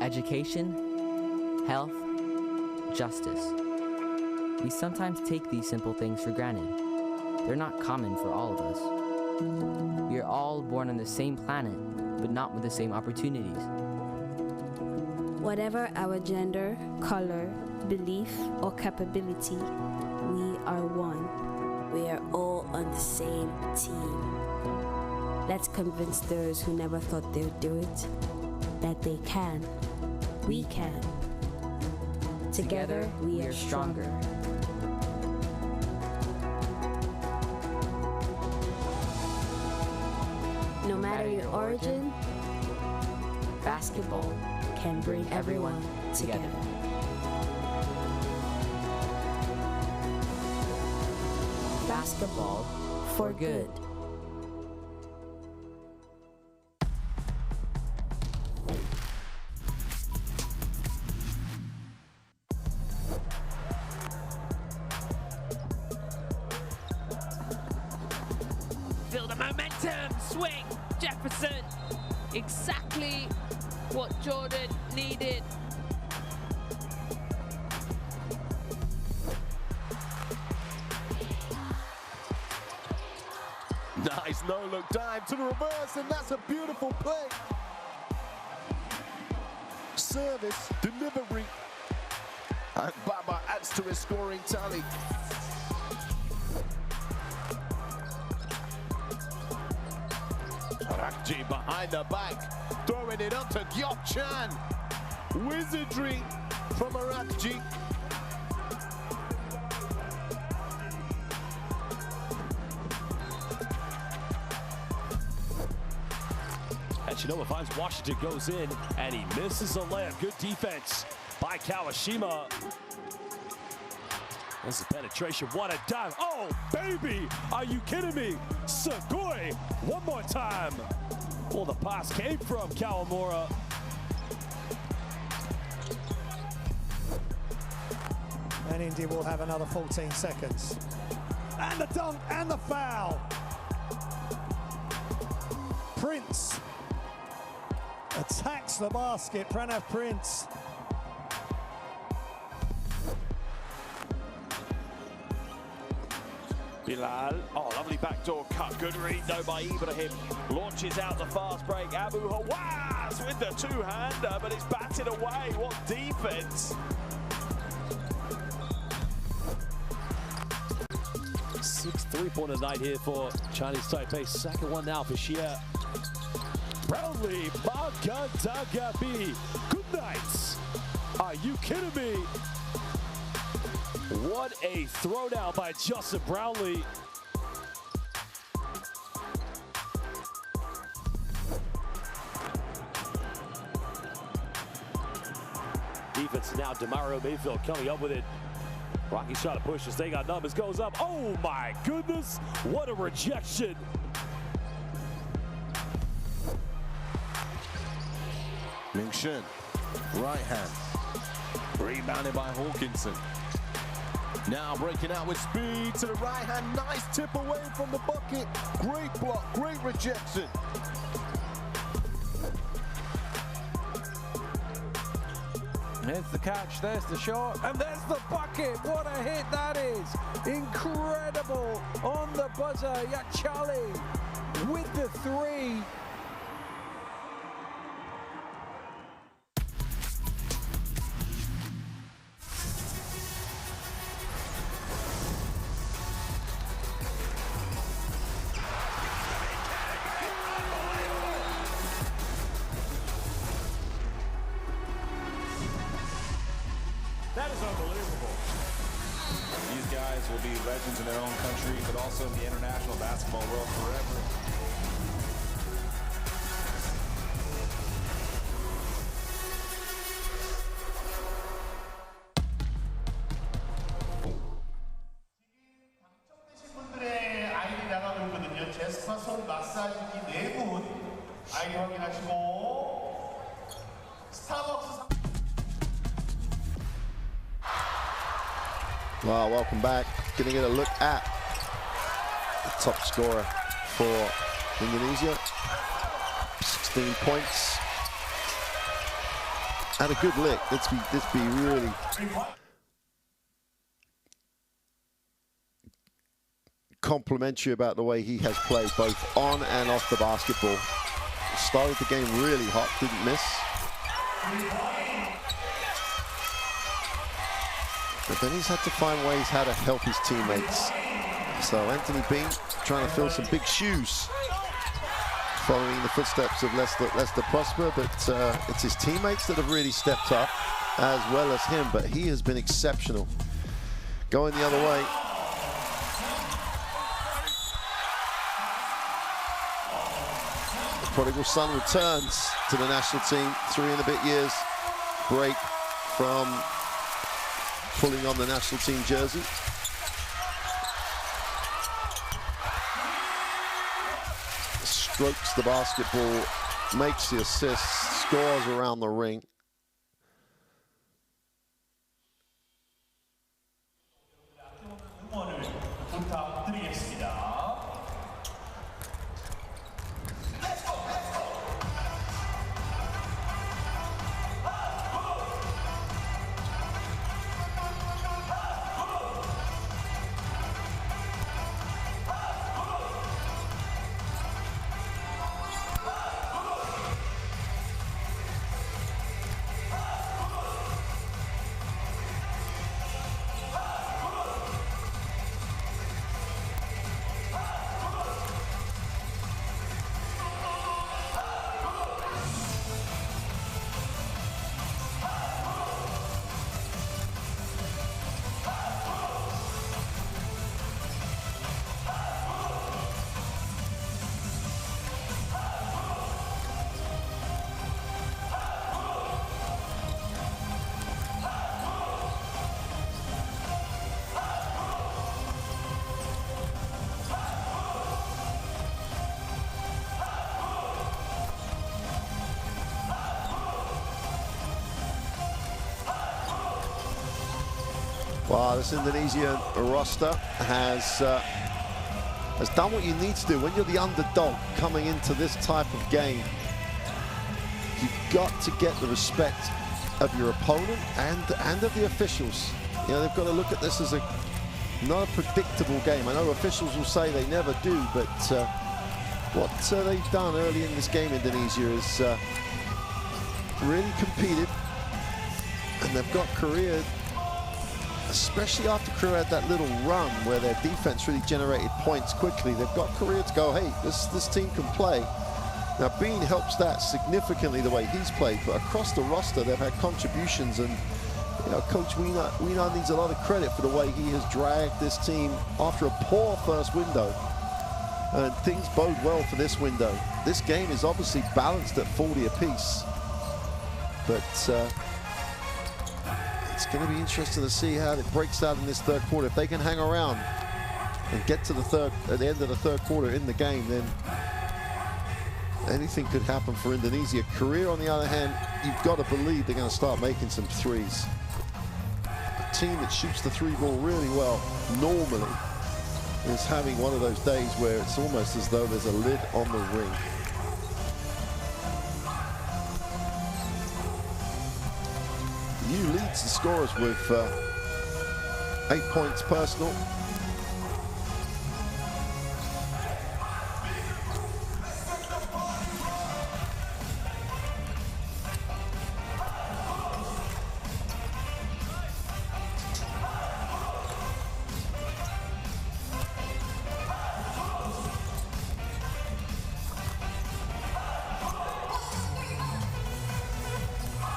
Education, health, justice. We sometimes take these simple things for granted. They're not common for all of us. We are all born on the same planet, but not with the same opportunities. Whatever our gender, color, belief, or capability, we are one. We are all on the same team. Let's convince those who never thought they'd do it that they can. We can. Together, we are stronger. No matter your origin, basketball can bring everyone together. Basketball for good. Feel the momentum, swing, Jefferson. Exactly what Jordan needed. Nice no-look dive to the reverse, and that's a beautiful play. Service, delivery, and Baba adds to his scoring tally. Rakji behind the back, throwing it up to Gyok Chan. Wizardry from Arakji. And you know, if I'm Washington goes in and he misses a layup, good defense by Kawashima. This is penetration, what a dive. Oh, baby, are you kidding me? Sugoi, one more time. Well, the pass came from Kawamura. And Indy will have another 14 seconds. And the dunk and the foul. Prince attacks the basket, Pranav Prince. Bilal, oh, lovely backdoor cut. Good read though by Ibrahim. Launches out the fast break. Abu Hawaz with the two-hander, but it's batted away. What defense. 6 3-pointer night here for Chinese Taipei. Second one now for Xia. Brownlee, Magadagabi. Good night. Are you kidding me? What a throwdown by Justin Brownlee. Defense now, Demario Mayfield coming up with it. Rocky's trying to push this thing on numbers, goes up. Oh my goodness, what a rejection. Ming-Shen, right hand. Rebounded by Hawkinson. Now breaking out with speed to the right hand. Nice tip away from the bucket. Great block, great rejection. Here's the catch, there's the shot, and there's the bucket. What a hit that is. Incredible on the buzzer. Yachali with the three. That is unbelievable. These guys will be legends in their own country, but also in the international basketball world forever. 분들의 아이디 나가고 있거든요. 제스파 손 마사지기 4분 아이디 확인하시고 스타벅스. Wow, welcome back. Gonna get a look at the top scorer for Indonesia. 16 points. Had a good lick. Let's be really complimentary about the way he has played both on and off the basketball. Started the game really hot, didn't miss. But then he's had to find ways how to help his teammates. So Anthony Bean trying to fill some big shoes, following the footsteps of Lester Prosper, but it's his teammates that have really stepped up as well as him, but he has been exceptional. Going the other way. The prodigal son returns to the national team, 3 and a bit years break from pulling on the national team jersey. Strokes the basketball, makes the assist, scores around the ring. Wow, this Indonesian roster has done what you need to do. When you're the underdog coming into this type of game, you've got to get the respect of your opponent and of the officials. You know, they've got to look at this as not a predictable game. I know officials will say they never do, but what they've done early in this game, Indonesia, is really competed, and they've got Korea, especially after Korea had that little run where their defense really generated points quickly. They've got Korea to go, hey, this team can play. Now, Bean helps that significantly the way he's played, but across the roster, they've had contributions, and you know, Coach Wiener needs a lot of credit for the way he has dragged this team after a poor first window. And things bode well for this window. This game is obviously balanced at 40 apiece, but it's going to be interesting to see how it breaks out in this third quarter. If they can hang around and get to at the end of the third quarter in the game, then anything could happen for Indonesia. Korea, on the other hand, you've got to believe they're going to start making some threes. A team that shoots the three ball really well normally is having one of those days where it's almost as though there's a lid on the ring. Yu leads the scorers with 8 points personal.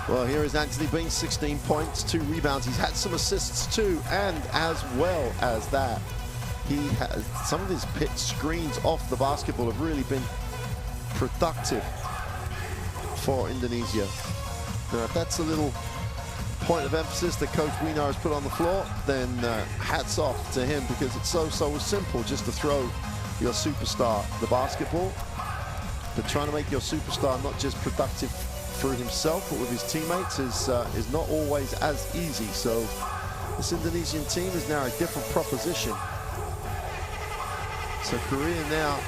Well, here is Anthony Bean, 16 points, 2 rebounds. He's had some assists too, and as well as that, he has some of his pitch screens off the basketball have really been productive for Indonesia. Now, if that's a little point of emphasis that Coach Wiener has put on the floor, then hats off to him, because it's so simple just to throw your superstar the basketball, but trying to make your superstar not just productive through himself but with his teammates is not always as easy. So this Indonesian team is now a different proposition. So Korea now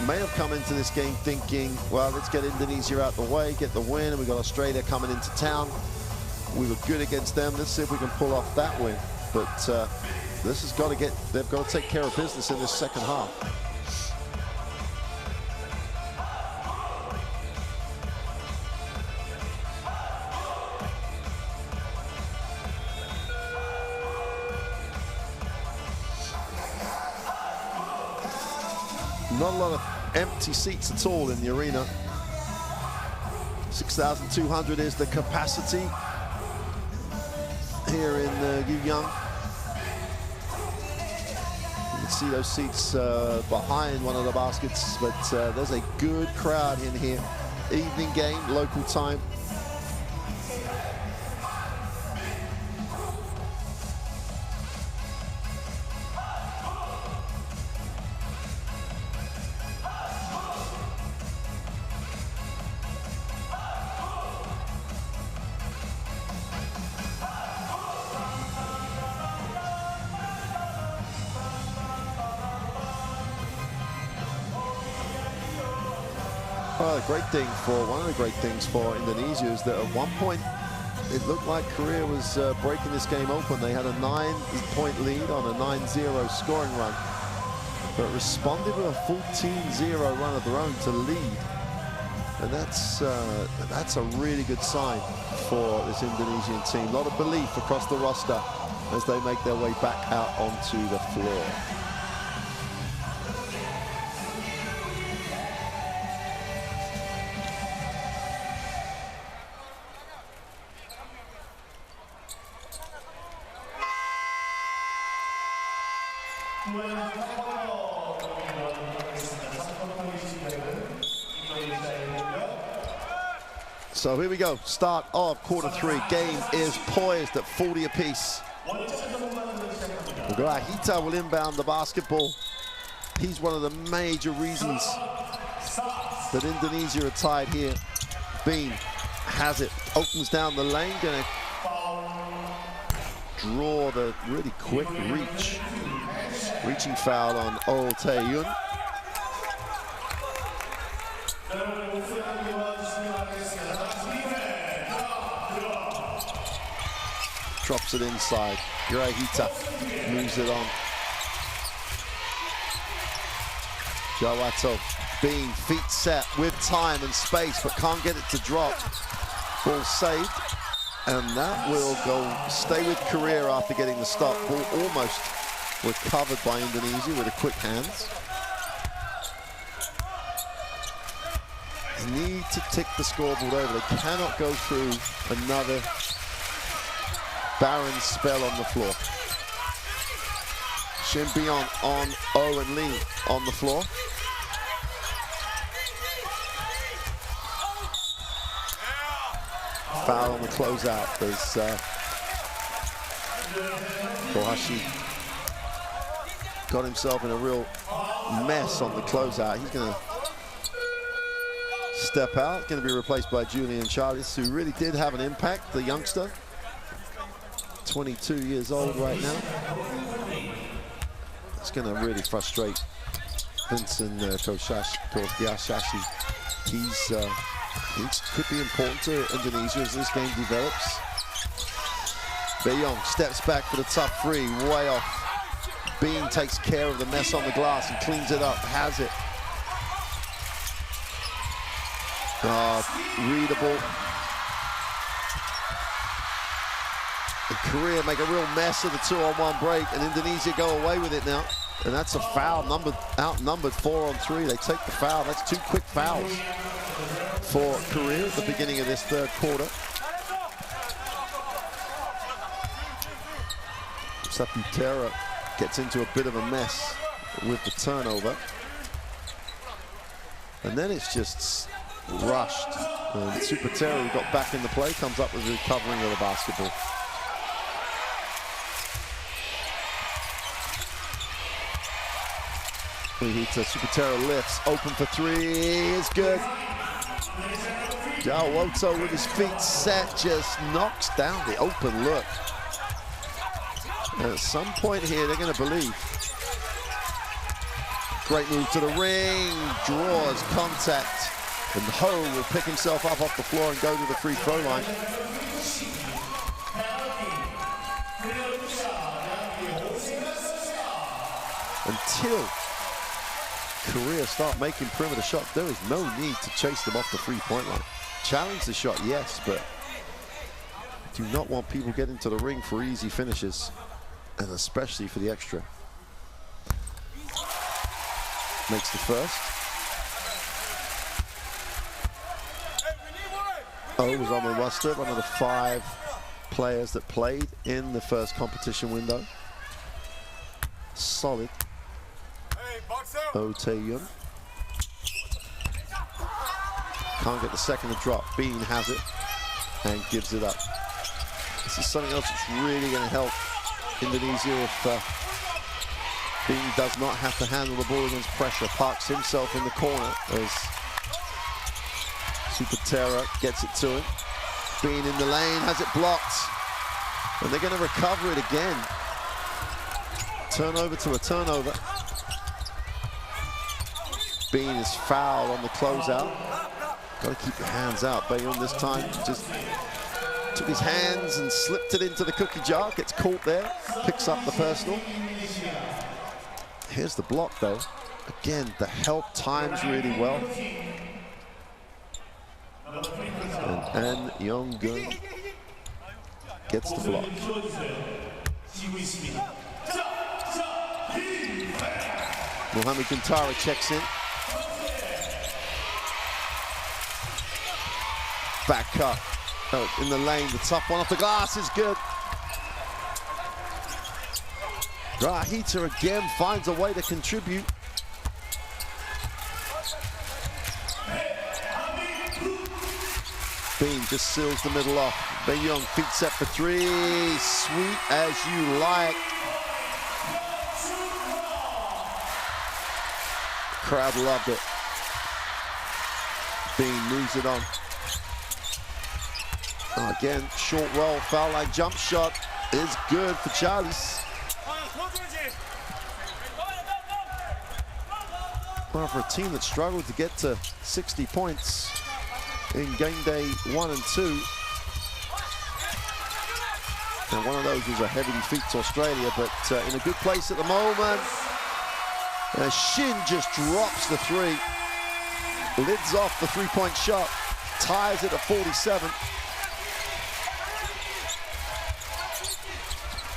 may have come into this game thinking, well, let's get Indonesia out the way, get the win, and we've got Australia coming into town. We were good against them, let's see if we can pull off that win. But this has got to get, they've got to take care of business in this second half. Not a lot of empty seats at all in the arena. 6,200 is the capacity here in Yuhyang. You can see those seats behind one of the baskets, but there's a good crowd in here. Evening game, local time. Well, one of the great things for Indonesia is that at one point it looked like Korea was breaking this game open. They had a 9-point lead on a 9-0 scoring run, but responded with a 14-0 run of their own to lead. And that's a really good sign for this Indonesian team. A lot of belief across the roster as they make their way back out onto the floor. So here we go, start of quarter 3. Game is poised at 40 apiece. Hita will inbound the basketball. He's one of the major reasons that Indonesia are tied here. Bean has it, opens down the lane, gonna draw the really quick reaching foul on Oh Tae-yun. Drops it inside. Hita moves it on. Jawato, Bean, feet set with time and space, but can't get it to drop. Ball saved, and that will stay with Korea after getting the stop. Ball almost recovered by Indonesia with the quick hands. They need to tick the scoreboard over. They cannot go through another barren spell on the floor. Shin Byeon on Oh and Lee on the floor. Foul on the closeout as Kohashi got himself in a real mess on the closeout. He's going to step out, going to be replaced by Julian Charles, who really did have an impact, the youngster. 22 years old right now. It's going to really frustrate Vincent Kohashi. He could be important to Indonesia as this game develops. Baeyong steps back for the tough three, way off. Bean takes care of the mess on the glass and cleans it up, has it. Readable. And Korea make a real mess of the 2-on-1 break, and Indonesia go away with it now. And that's a foul, outnumbered 4-on-3. They take the foul. That's 2 quick fouls for Korea at the beginning of this third quarter. Saputera gets into a bit of a mess with the turnover. And then it's just rushed. And Supatera, who got back in the play, comes up with a recovering of the basketball. Supatera lifts, open for three, is good. Jawoto with his feet set just knocks down the open look. And at some point here, they're going to believe. Great move to the ring, draws contact, and Ho will pick himself up off the floor and go to the free throw line. Until Korea start making perimeter shots, there is no need to chase them off the three-point line. Challenge the shot, yes, but do not want people getting to the ring for easy finishes, and especially for the extra. Makes the first. O was on the roster, one of the 5 players that played in the first competition window. Solid. Oh Tae-yun. Can't get the second to drop. Bean has it and gives it up. This is something else that's really going to help Indonesia if Bean does not have to handle the ball against pressure. Parks himself in the corner as Supatera gets it to him. Bean in the lane, has it blocked. And they're going to recover it again. Turnover to a turnover. Bean is fouled on the closeout. Got to keep your hands out. Baeyong this time just took his hands and slipped it into the cookie jar. Gets caught there. Picks up the personal. Here's the block though. Again, the help times really well. And An Yong-gun gets the block. Mohamed Gantara checks in. Back up. Oh, in the lane, the tough one off the glass is good. Rahita again finds a way to contribute. Bean just seals the middle off. Baeyong feet set for three. Sweet as you like. Crowd loved it. Bean moves it on. Oh, again, short roll, foul line jump shot is good for Charlie's. Well, for a team that struggled to get to 60 points in game day 1 and 2. And one of those was a heavy defeat to Australia, but in a good place at the moment. Shin just drops the three. Lids off the three-point shot. Ties it at 47.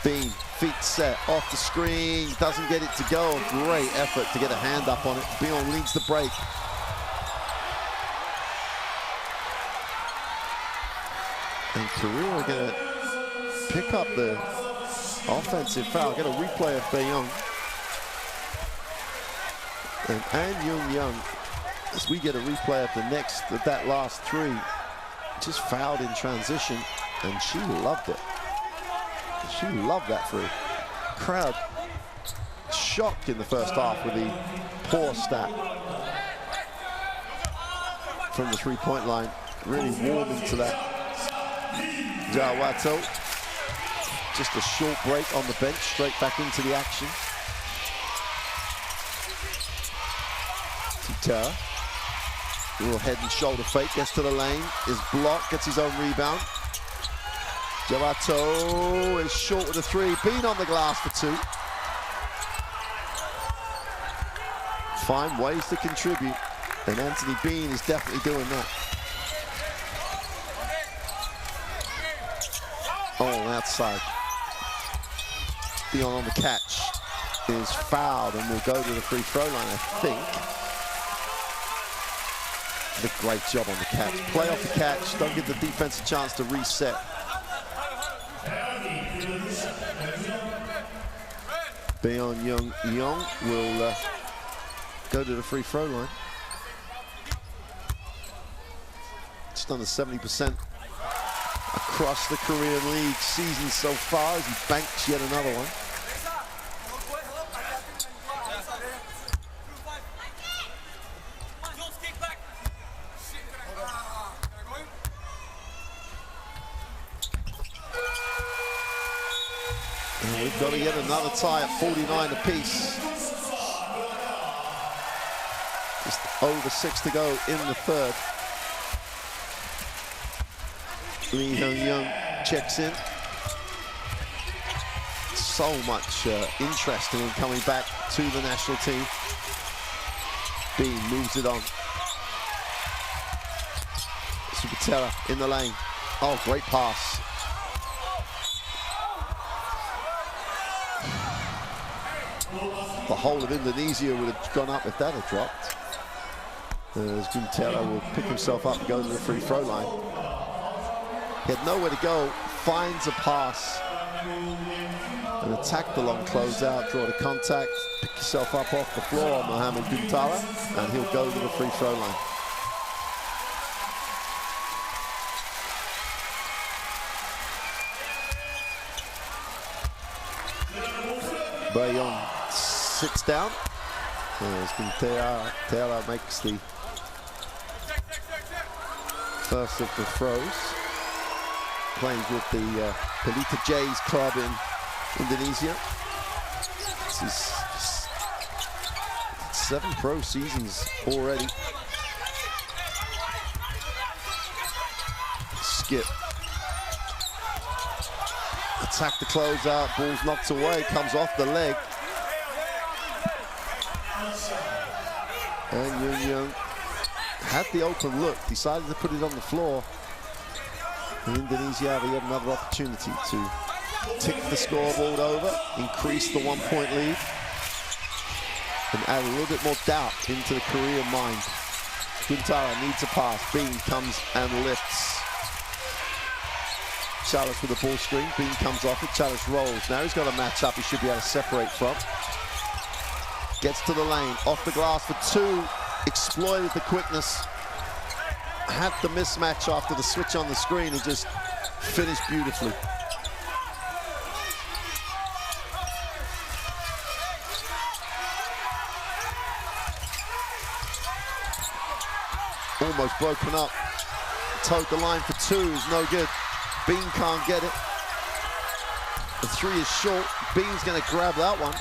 Bean, feet set, off the screen, doesn't get it to go. A great effort to get a hand up on it. Beon leads the break. And Korea are going to pick up the offensive foul. Get a replay of Baeyong. And An Young, as we get a replay of that last three, just fouled in transition, and she loved it. She loved that three. Crowd shocked in the first half with the poor stat from the three-point line. Really warming to that. Jawato, just a short break on the bench, straight back into the action. Tita, little head and shoulder fake, gets to the lane, is blocked, gets his own rebound. Gelato is short with a 3. Bean on the glass for 2. Find ways to contribute, and Anthony Bean is definitely doing that. Oh, outside. Bean on the catch is fouled and will go to the free throw line, I think. Did a great job on the catch. Play off the catch, don't give the defense a chance to reset. Beon Young will go to the free throw line. Just under 70% across the Korean League season so far as he banks yet another one. And we've got to get another tie at 49 apiece. Just over 6 to go in the third. Lee Hyun-young checks in. So much interest in him coming back to the national team. Bean moves it on. Supatera in the lane. Oh, great pass. The whole of Indonesia would have gone up if that had dropped. As Guntera will pick himself up and go to the free throw line. He had nowhere to go, finds a pass, and attack the long closeout, draw the contact, pick yourself up off the floor, Mohamed Guntara, and he'll go to the free throw line. Bayon sits down. As Guntera makes the first of the throws. Playing with the Pelita Jays club in Indonesia. This is 7 pro seasons already. Skip. Attack the closeout, ball's knocked away, comes off the leg. And Young had the open look, decided to put it on the floor. And Indonesia have yet another opportunity to tick the scoreboard over, increase the 1-point lead, and add a little bit more doubt into the Korean mind. Guntara needs a pass. Bean comes and lifts. Chalice with the ball screen. Bean comes off it. Chalice rolls. Now he's got a match up he should be able to separate from. Gets to the lane. Off the glass for 2. Exploited the quickness. Had the mismatch after the switch on the screen and just finished beautifully. Almost broken up. Towed the line for 2 is no good. Bean can't get it. The 3 is short. Bean's going to grab that one.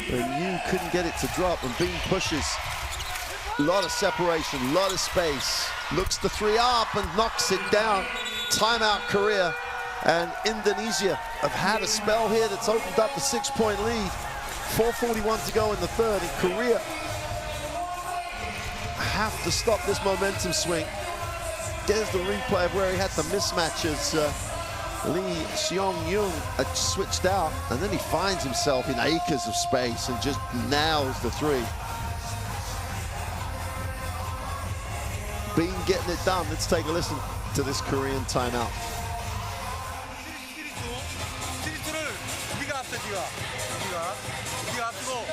And you couldn't get it to drop, and Bean pushes. A lot of separation, a lot of space. Looks the 3 up and knocks it down. Timeout Korea. And Indonesia have had a spell here that's opened up a 6-point lead. 4:41 to go in the third, and Korea have to stop this momentum swing. There's the replay of where he had the mismatches. Lee Seong-young had switched out, and then he finds himself in acres of space and just nails the 3. Bean getting it done. Let's take a listen to this Korean timeout. 우리가 앞두고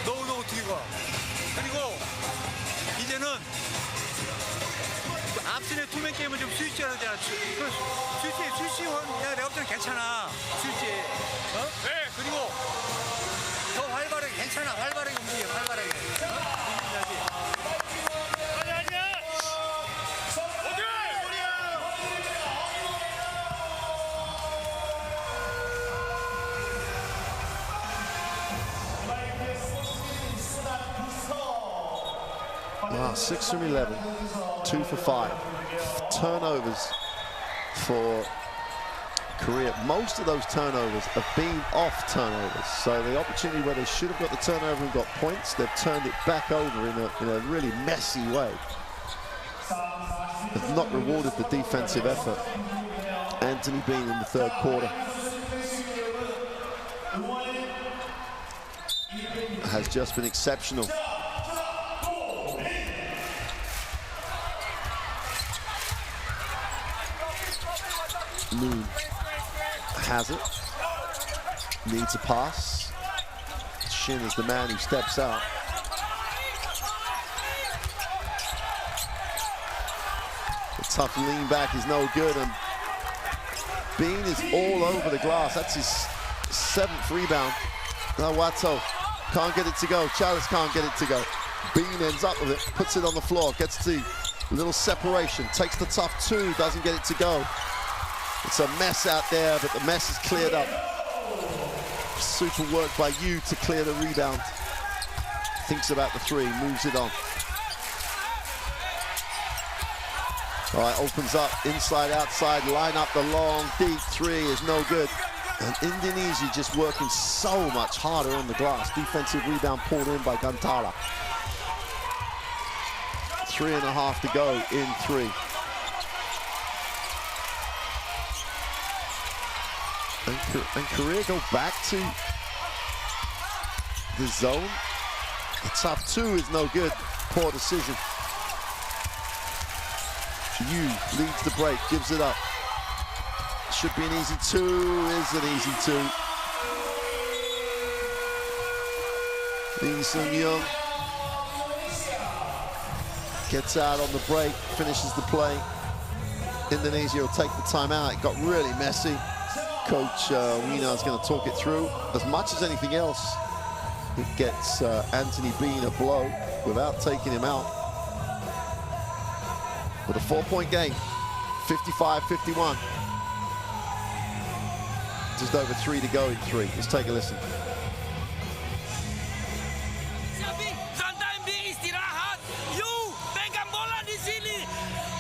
너무너무 뒤고 그리고 이제는 앞선의 투맨 게임은 좀 스위치하는 줄 알았지. 스위치 야 내가 볼 때는 괜찮아. 스위치. 어? 네. 그리고 더 활발하게 괜찮아. 활발하게 움직여. 활발하게. Wow, 6 from 11, 2 for 5. Turnovers for Korea, most of those turnovers have been off turnovers. So the opportunity where they should have got the turnover and got points, they've turned it back over in a really messy way. They've not rewarded the defensive effort. Anthony Bean in the third quarter has just been exceptional. Moon has it, needs a pass. Shin is the man who steps out. The tough lean back is no good, and Bean is all over the glass. That's his 7th rebound. Now Wato can't get it to go. Chalice can't get it to go. Bean ends up with it, puts it on the floor, gets to a little separation, takes the tough 2, doesn't get it to go. It's a mess out there, but the mess is cleared up. Super work by Yu to clear the rebound. Thinks about the 3, moves it on. All right, opens up, inside, outside, line up the long, deep 3 is no good. And Indonesia just working so much harder on the glass. Defensive rebound pulled in by Gantara. 3.5 to go in 3. And Korea go back to the zone. The top 2 is no good. Poor decision. Yu leads the break, gives it up. Should be an easy 2, is an easy 2. Lee Seung-young gets out on the break, finishes the play. Indonesia will take the timeout. It got really messy. Coach Wiener is going to talk it through. As much as anything else, it gets Anthony Bean a blow without taking him out. With a 4-point game, 55-51. Just over 3 to go in 3. Let's take a listen. Santai Bean istirahat. Yu pegang bola di sini.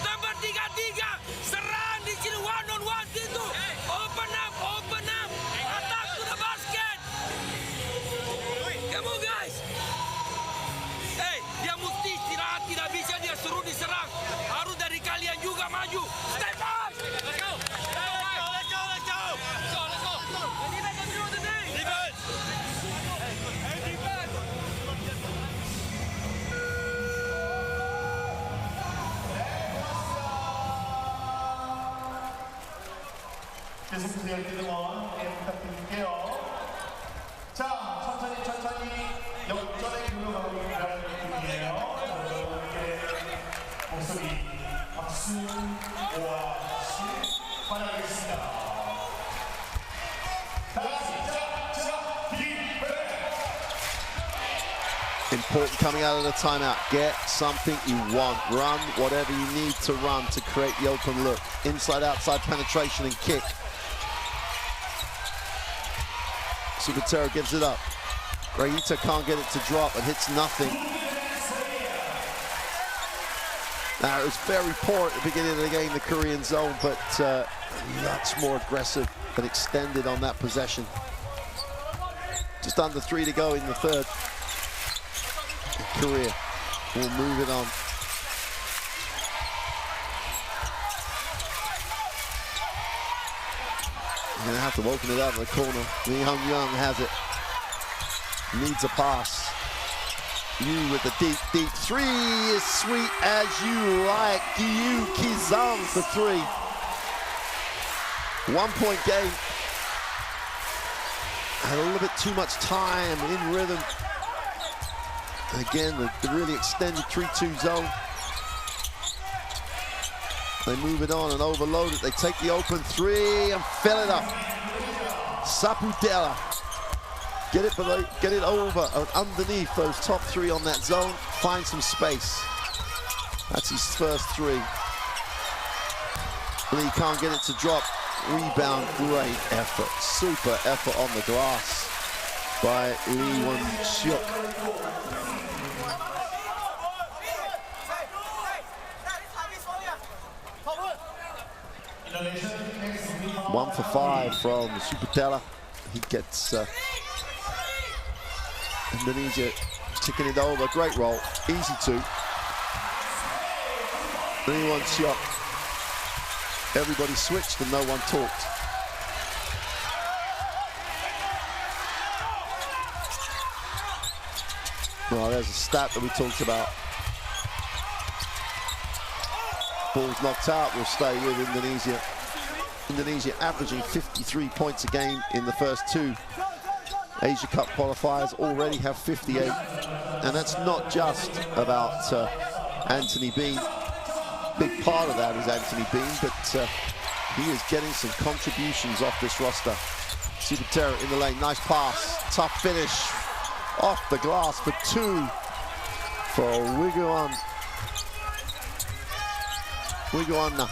Nomor 33 serang di sini, 1-on-1 gitu. Open up. Attack to the basket. Come on guys. Hey, dia mesti istirahat, tidak bisa dia suruh diserang. Harus dari kalian juga maju. Step up. Let's go. 계속 진행되는 건 부탁드릴게요. 자, 천천히 역전에 들어가고 있는 느낌이에요. 여러분께 목소리 박수 모아주시기 바라겠습니다. 다 같이 Important coming out of the timeout. Get something you want. Run whatever you need to run to create the open look. Inside, outside penetration and kick. Subotero gives it up. Rayita can't get it to drop and hits nothing. Now, it was very poor at the beginning of the game, the Korean zone, but much more aggressive and extended on that possession. Just under 3 to go in the third. Korea will move it on. You're gonna have to open it up in the corner. Lee Seung-young has it. Needs a pass. Yu with the deep 3 is sweet as you like. Yu Ki-zang for 3. 1-point game. Had a little bit too much time in rhythm. And again, the really extended 3-2 zone. They move it on and overload it. They take the open 3 and fill it up. Saputela. Get it over and underneath those top 3 on that zone. Find some space. That's his first 3. Lee can't get it to drop. Rebound, great effort. Super effort on the glass by Lee Won-seok. 1 for 5 from Supetela. He gets Indonesia ticking it over. Great roll, easy two. Anyone shot. Everybody switched and no one talked. Well, there's a stat that we talked about. Ball's knocked out, will stay with Indonesia. Indonesia averaging 53 points a game in the first two Asia Cup qualifiers, already have 58. And that's not just about Anthony Bean. Big part of that is Anthony Bean, but he is getting some contributions off this roster. Supetela in the lane, nice pass, tough finish. Off the glass for 2 for Wiguana.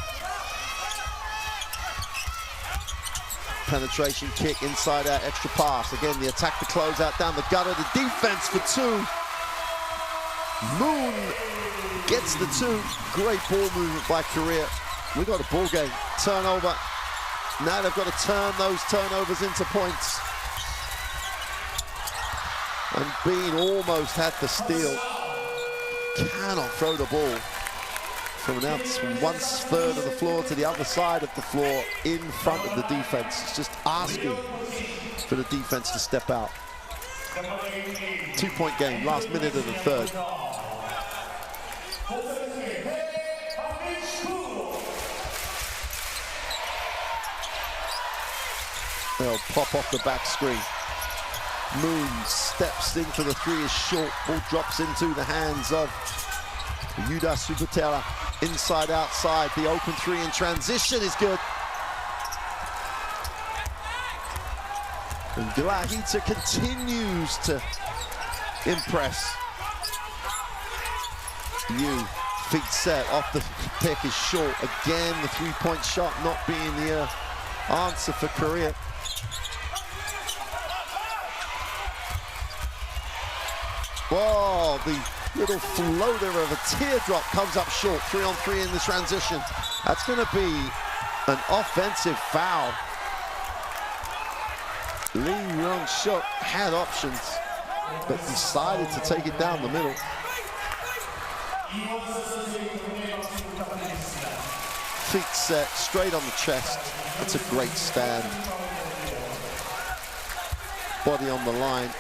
Penetration kick, inside out, extra pass. Again, the attack to close out down the gutter. The defense for 2. Moon gets the 2. Great ball movement by Korea. We got a ball game. Turnover. Now they've got to turn those turnovers into points. And Bean almost had the steal. Cannot throw the ball from 1/3 of the floor to the other side of the floor in front of the defense. It's just asking for the defense to step out. 2-point game, last minute of the third. They'll pop off the back screen. Moon steps in for the 3, is short. Ball drops into the hands of Yuda Supetela. Inside, outside. The open 3 in transition is good. And Glahita continues to impress. Feet set off the pick is short. Again, the 3-point shot not being the answer for Korea. Whoa, the little floater of a teardrop comes up short. 3-on-3 in the transition. That's going to be an offensive foul. Lee Young-suk had options, but decided to take it down the middle. Feet set, straight on the chest. That's a great stand. Body on the line.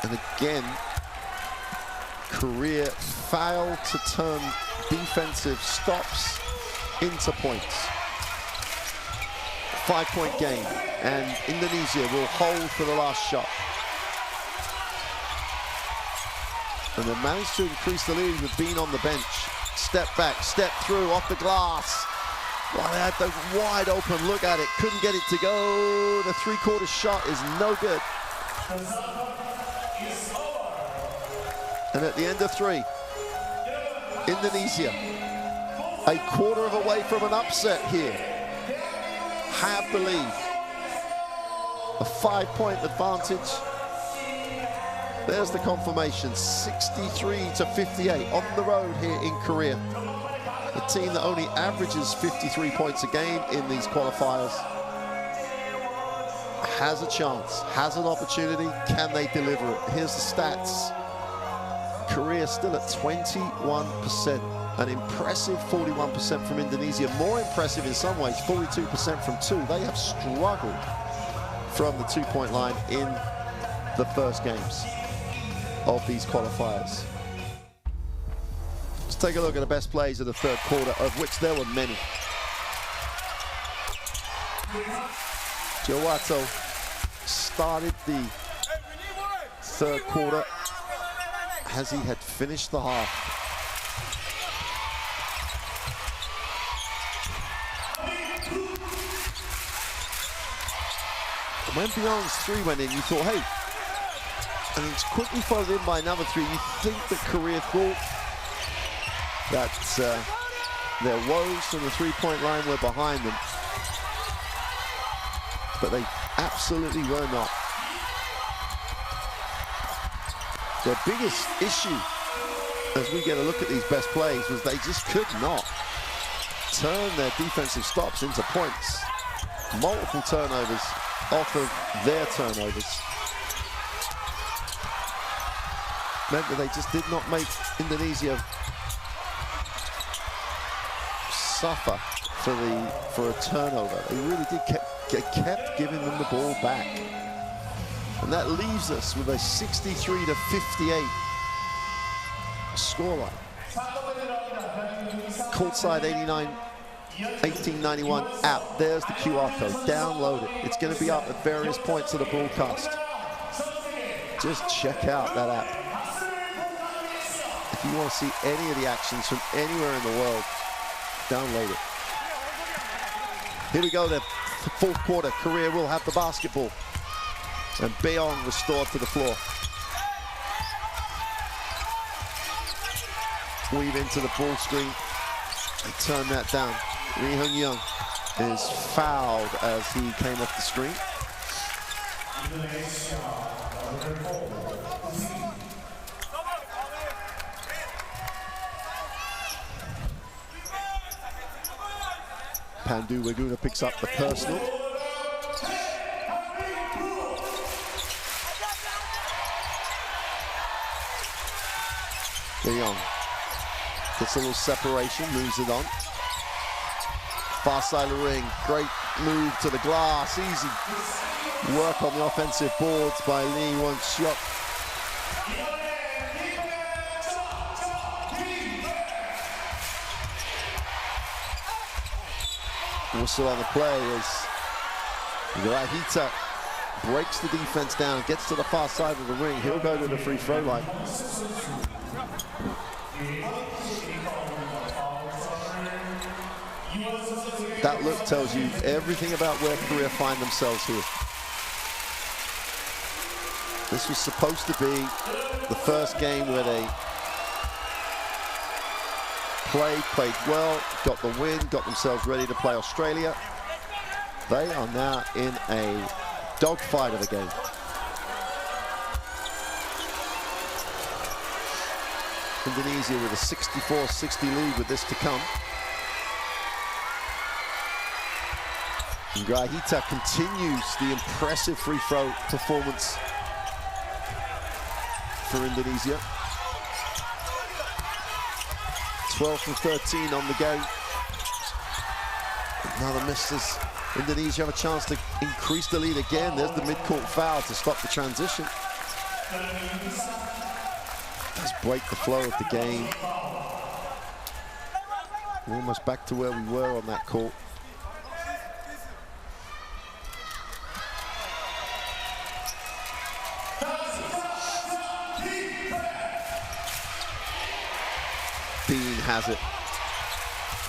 And again, Korea failed to turn defensive stops into points. 5-point game, and Indonesia will hold for the last shot. And they managed to increase the lead with Bean on the bench. Step back, step through, off the glass. Well, they had the wide open look at it, couldn't get it to go. The 3/4 shot is no good. And at the end of 3, Indonesia, a quarter of a way from an upset here, have the lead. A 5-point advantage. There's the confirmation, 63-58 on the road here in Korea. A team that only averages 53 points a game in these qualifiers has a chance, has an opportunity. Can they deliver it? Here's the stats. Korea still at 21%, an impressive 41% from Indonesia. More impressive in some ways, 42% from 2. They have struggled from the 2-point line in the first games of these qualifiers. Let's take a look at the best plays of the third quarter, of which there were many. Jowato started the third quarter as he had finished the half. When Byung's 3 went in, you thought, hey, and it's quickly followed in by another 3. You think that Korea thought that their woes from the 3-point line were behind them, but they absolutely were not. Their biggest issue, as we get a look at these best plays, was they just could not turn their defensive stops into points. multiple turnovers off of their turnovers. Meant that they just did not make Indonesia suffer for a turnover. They really did kept giving them the ball back. And that leaves us with a 63-58 scoreline. Courtside 1891 app. There's the QR code. Download it. It's going to be up at various points of the broadcast. Just check out that app. If you want to see any of the actions from anywhere in the world, download it. Here we go, the fourth quarter. Korea will have the basketball. And Beong restored to the floor. Weave into the ball screen and turn that down. Lee Hyun-young is fouled as he came off the screen. Pandu Waguna picks up the personal. Beong gets a little separation, moves it on. Far side of the ring, great move to the glass, easy work on the offensive boards by Lee Won-seok. Whistle on the play as Grahita breaks the defense down, gets to the far side of the ring. He'll go to the free throw line. That look tells you everything about where Korea find themselves here. This was supposed to be the first game where they played well, got the win, got themselves ready to play Australia. They are now in a dogfight of a game. Indonesia with a 64-60 lead with this to come. And Grahita continues the impressive free throw performance for Indonesia. 12 from 13 on the game. Another misses. Indonesia have a chance to increase the lead again. There's the mid-court foul to stop the transition. Let's break the flow of the game. We're almost back to where we were on that court. Bean has it,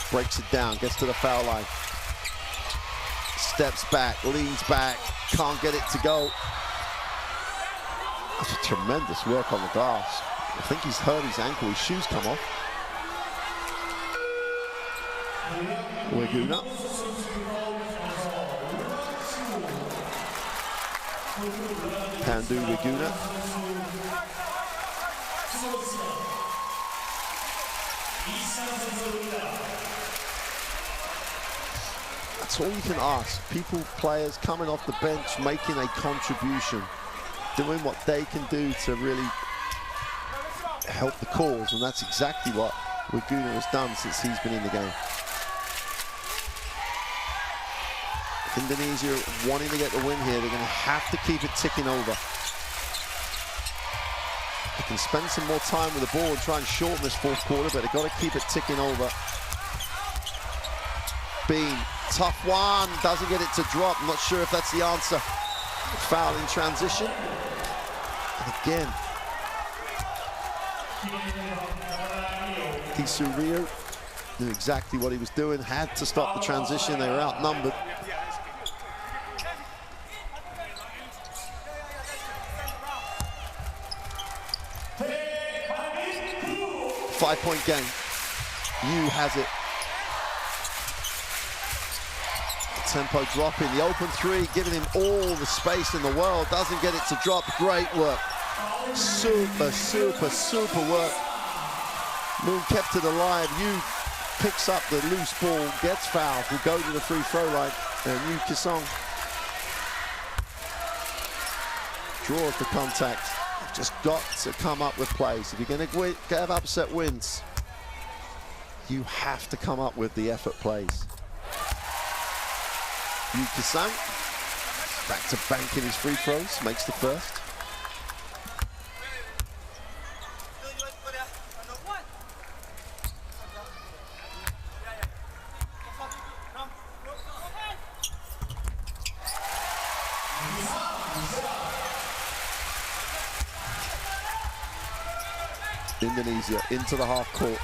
breaks it down, gets to the foul line, steps back, leans back, can't get it to go. That's a tremendous work on the glass. I think he's hurt his ankle, his shoes come off. Waguna. Pandu Waguna. That's all you can ask. People, players coming off the bench, making a contribution, doing what they can do to really help the cause, and that's exactly what Waguna has done since he's been in the game. Indonesia wanting to get the win here, they're going to have to keep it ticking over. They can spend some more time with the ball and try and shorten this fourth quarter, but they've got to keep it ticking over. Bean, tough one, doesn't get it to drop. I'm not sure if that's the answer. Foul in transition. And again, Isurio knew exactly what he was doing, had to stop the transition. They were outnumbered. Five-point game. Yu has it. The tempo dropping, the open three, giving him all the space in the world. Doesn't get it to drop. Great work. Super, super, super work. Moon kept it alive. Yu picks up the loose ball, gets fouled, will go to the free throw line. And Yu Ki-sung draws the contact. You've just got to come up with plays. If you're going to have upset wins, you have to come up with the effort plays. Yu Ki-sung back to banking his free throws, makes the first. Indonesia into the half court.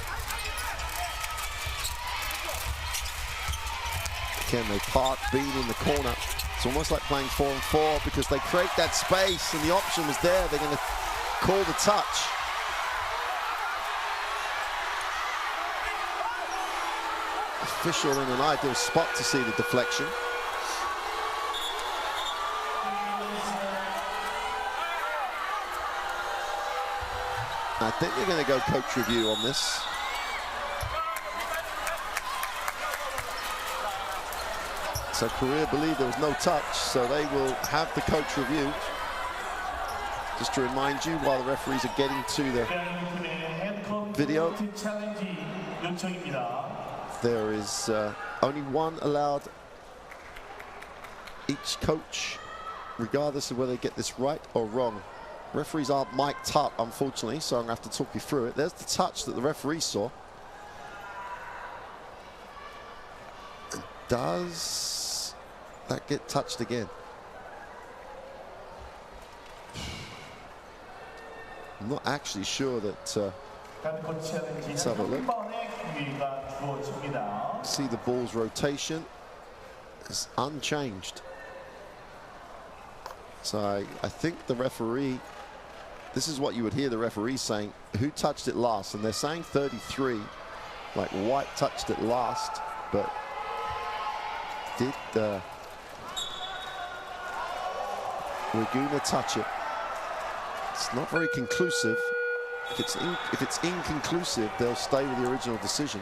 Again, they park Bean in the corner. It's almost like playing 4-on-4 because they create that space and the option was there. They're going to call the touch. Official in an ideal spot to see the deflection. I think they're going to go coach review on this. So Korea believe there was no touch, so they will have the coach review. Just to remind you, while the referees are getting to the video, there is only one allowed each coach, regardless of whether they get this right or wrong. Referees aren't mic'd up, unfortunately, so I'm going to have to talk you through it. There's the touch that the referee saw. Does that get touched again? I'm not actually sure that... let's have a look. See the ball's rotation. It's unchanged. So I think the referee... This is what you would hear the referee saying, who touched it last? And they're saying 33, like White touched it last, but did Laguna touch it? It's not very conclusive. If it's inconclusive, they'll stay with the original decision.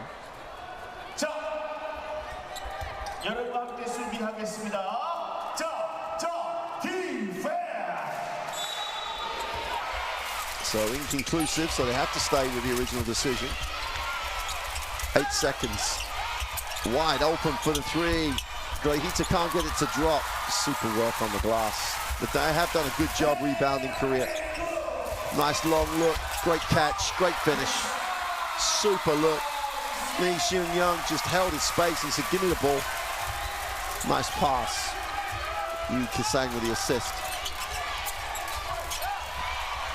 So inconclusive, so they have to stay with the original decision. 8 seconds. Wide open for the three. Grahita can't get it to drop. Super work on the glass. But they have done a good job rebounding Korea. Nice long look, great catch, great finish. Super look. Lee Seung-young just held his space and said, give me the ball. Nice pass. Yu Ki-sung with the assist.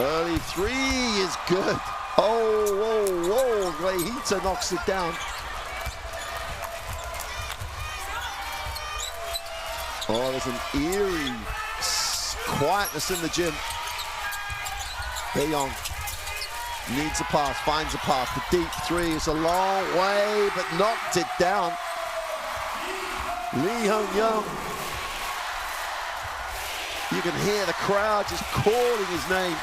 Early three is good. Oh, whoa, whoa. Grahita knocks it down. Oh, there's an eerie quietness in the gym. Young needs a pass, finds a pass. The deep three is a long way, but knocked it down. Lee Seung-young. You can hear the crowd just calling his name.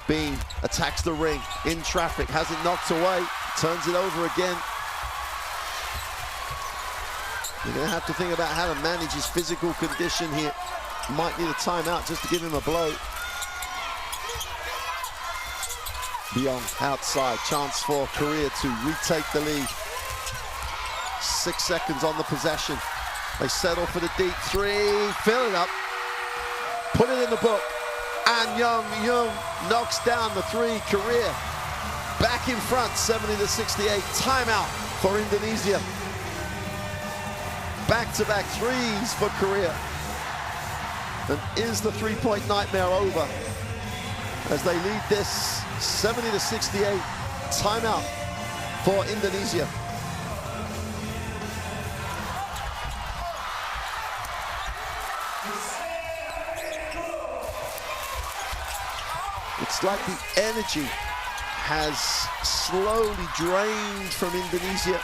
Bean attacks the ring in traffic, has it knocked away, turns it over again. You're going to have to think about how to manage his physical condition here. Might need a timeout just to give him a blow. Byung outside, chance for Korea to retake the lead. 6 seconds on the possession. They settle for the deep three, fill it up, put it in the book. And Young knocks down the three. Korea back in front, 70-68. Timeout for Indonesia. Back-to-back threes for Korea. And is the three-point nightmare over as they lead this 70-68? Timeout for Indonesia. It's like the energy has slowly drained from Indonesia.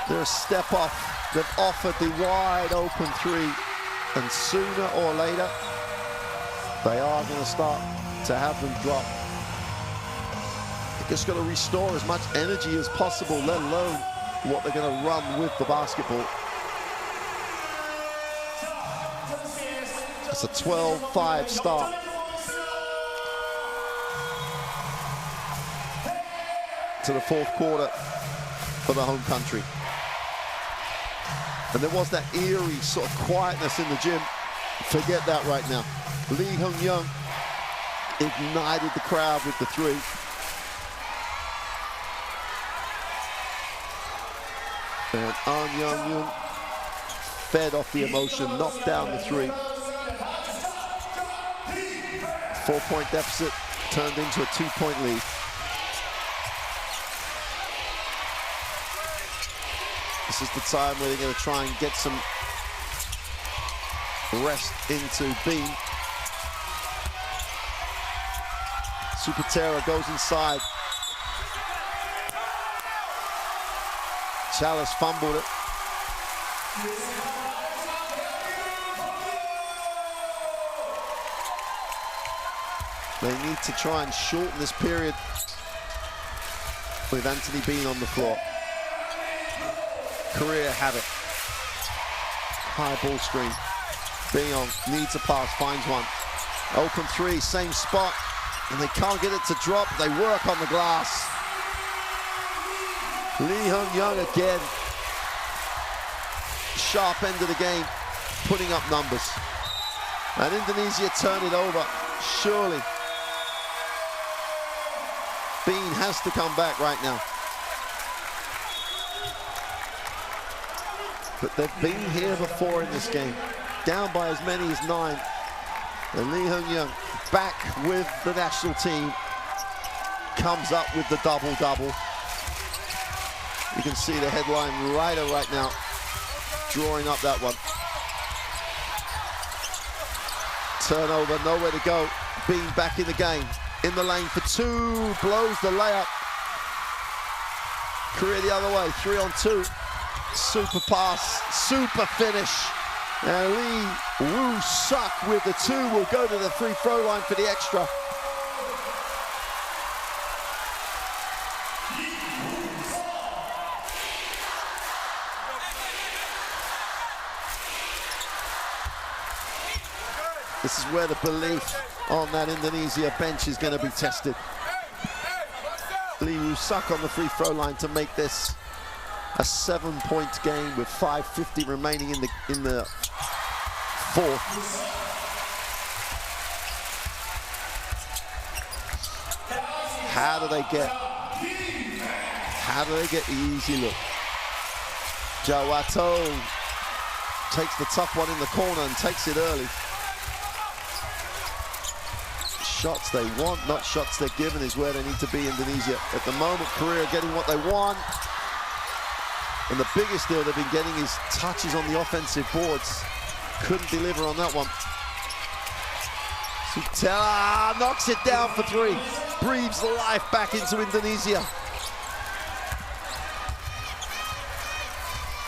They're a step off. They've offered the wide open three, and sooner or later, they are going to start to have them drop. just got to restore as much energy as possible, let alone what they're going to run with the basketball. It's a 12-5 start. To the fourth quarter for the home country. And there was that eerie sort of quietness in the gym. Forget that right now. Lee Hyung-young ignited the crowd with the three. And An Young-yoon fed off the emotion, knocked down the three. 4-point deficit turned into a 2-point lead. This is the time where they're going to try and get some rest into Bean. Super Terror goes inside. Chalice fumbled it. They need to try and shorten this period with Anthony Bean on the floor. Korea have it. High ball screen. Beon needs a pass, finds one. Open three, same spot. And they can't get it to drop. They work on the glass. Lee Hyung-young again. Sharp end of the game, putting up numbers. And Indonesia turn it over, surely. Bean has to come back right now. But they've been here before in this game, down by as many as 9. And Lee Hyung-young back with the national team, comes up with the double-double. You can see the headline writer right now drawing up that one. Turnover, nowhere to go. Bean back in the game, in the lane for 2, blows the layup. Korea the other way, 3 on 2. Super pass, super finish. And Lee Woo-suk with the 2 will go to the free throw line for the extra. This is where the belief on that Indonesia bench is going to be tested. Lee Woo-suk on the free throw line to make this a 7-point game with 5:50 remaining in the fourth. How do they get the easy look? Jawato takes the tough one in the corner and takes it early. Shots they want, not shots they're given, is where they need to be, Indonesia. At the moment, Korea getting what they want. And the biggest deal they've been getting is touches on the offensive boards. Couldn't deliver on that one. Sutela knocks it down for 3. Breathes life back into Indonesia.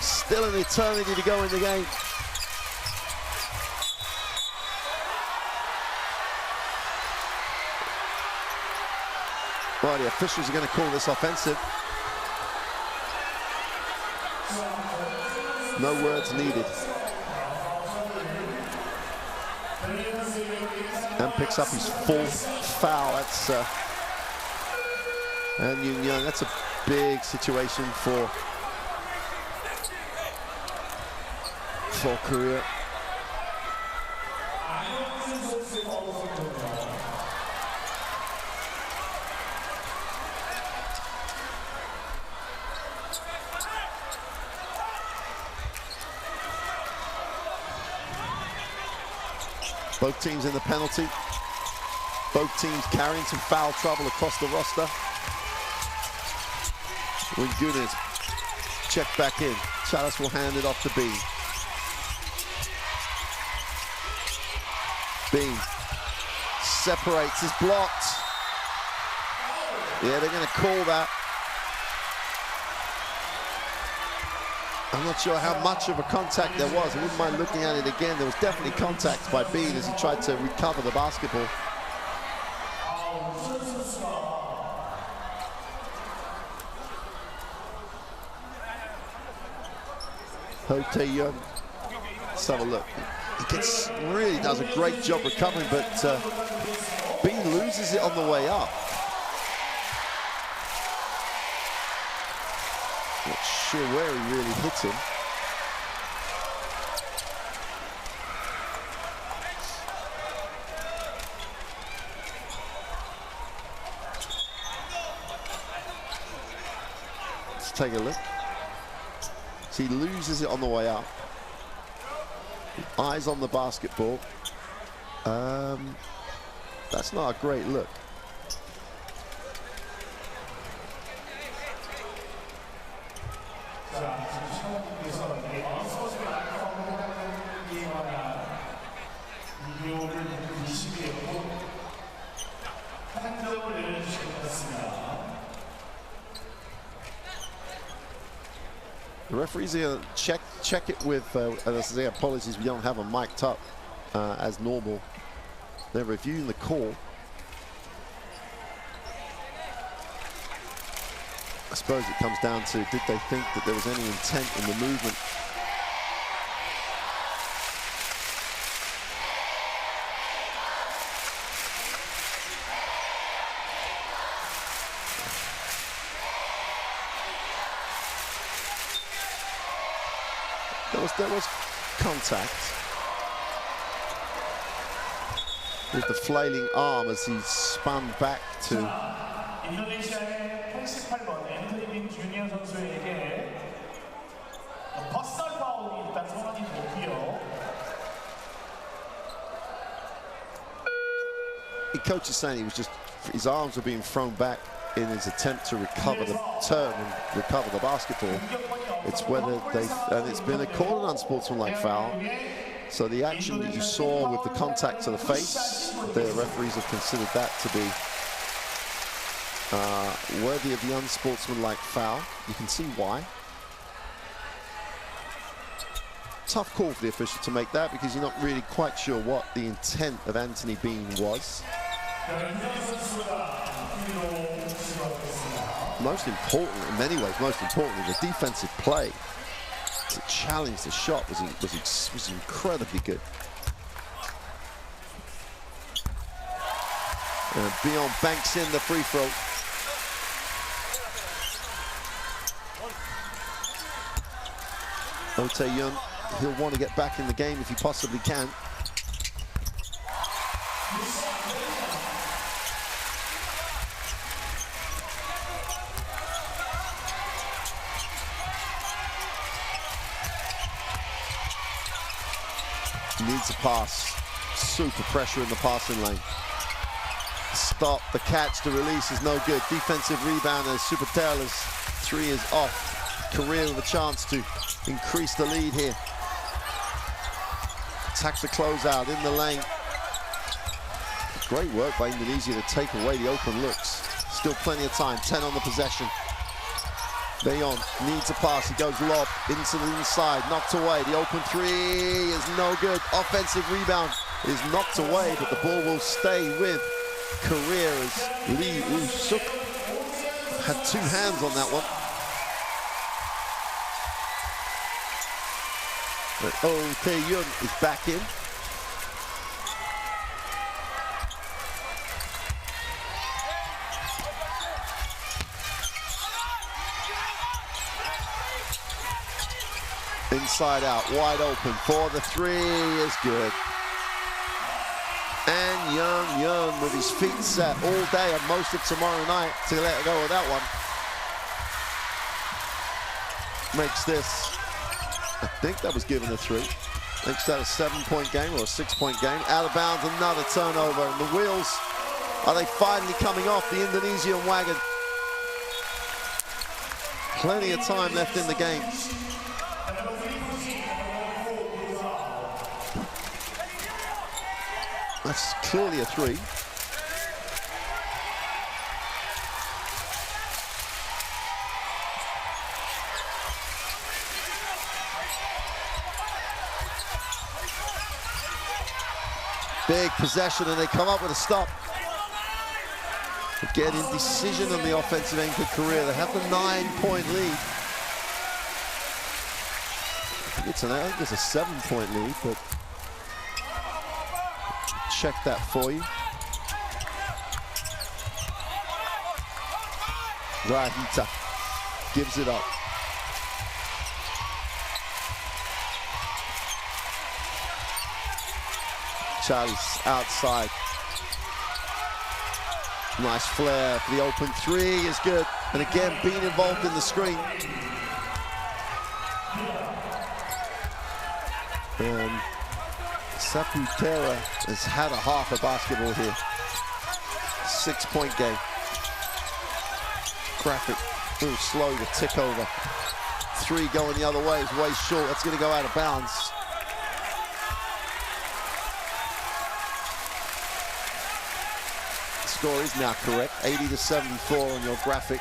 Still an eternity to go in the game. Well, the officials are going to call this offensive. No words needed. And picks up his 4th foul. That's and Young. That's a big situation for Korea. Both teams in the penalty. Both teams carrying some foul trouble across the roster. Wingunes check back in. Chalice will hand it off to Bean. Bean separates, is blocked. Yeah, they're going to call that. I'm not sure how much of a contact there was. I wouldn't mind looking at it again. There was definitely contact by Bean as he tried to recover the basketball. Ho Tae-yeon. Let's have a look. He really does a great job recovering, but B loses it on the way up. Not sure where he really hit him. Let's take a look. So he loses it on the way up. Eyes on the basketball. That's not a great look. The referees here check it with, as I say, apologies, we don't have them mic'd up as normal. They're reviewing the call. I suppose it comes down to, did they think that there was any intent in the movement? There was contact with the flailing arm as he spun back to. 인도네시아의 88번 앤토니 주니어 선수에게 퍼스널 파울이 일단 선언이 됐고요. The coach is saying he was just, his arms were being thrown back in his attempt to recover the turn and recover the basketball. It's whether and it's been a called an unsportsmanlike foul. So the action that you saw with the contact to the face, the referees have considered that to be worthy of the unsportsmanlike foul. You can see why. Tough call for the official to make that, because you're not really quite sure what the intent of Anthony Bean was. Most important, in many ways, most importantly, the defensive play to challenge the shot was incredibly good. And Beon banks in the free throw. Ho Tae-yeon, he'll want to get back in the game if he possibly can. Needs a pass. Super pressure in the passing lane. Stop, the catch, the release is no good. Defensive rebound as Super Taylor's three is off. Korea with a chance to increase the lead here. Attack the closeout in the lane. Great work by Indonesia to take away the open looks. Still plenty of time, 10 on the possession. Beon needs a pass, he goes lob into the inside, knocked away. The open three is no good. Offensive rebound is knocked away, but the ball will stay with Korea as Lee Woo-suk had two hands on that one. But Ho Tae-yeon is back in. Inside out, wide open for the three is good. And Young with his feet set all day and most of tomorrow night to let go of that one. Makes this, I think that was given a three. Makes that a 7-point game or a 6-point game. Out of bounds, another turnover. And the wheels, are they finally coming off the Indonesian wagon? Plenty of time left in the game. That's clearly a three. Big possession and they come up with a stop. Again, indecision on the offensive end for Korea. They have the 9-point lead. I think it's a 7-point lead, but check that for you. Rahita gives it up. Charlie's outside. Nice flare for the open three is good. And again, being involved in the screen. And Saputera has had a half of basketball here. 6-point game. Graphic, a little slow to tick over. Three going the other way is way short. That's going to go out of bounds. Score is now correct, 80-74 on your graphic.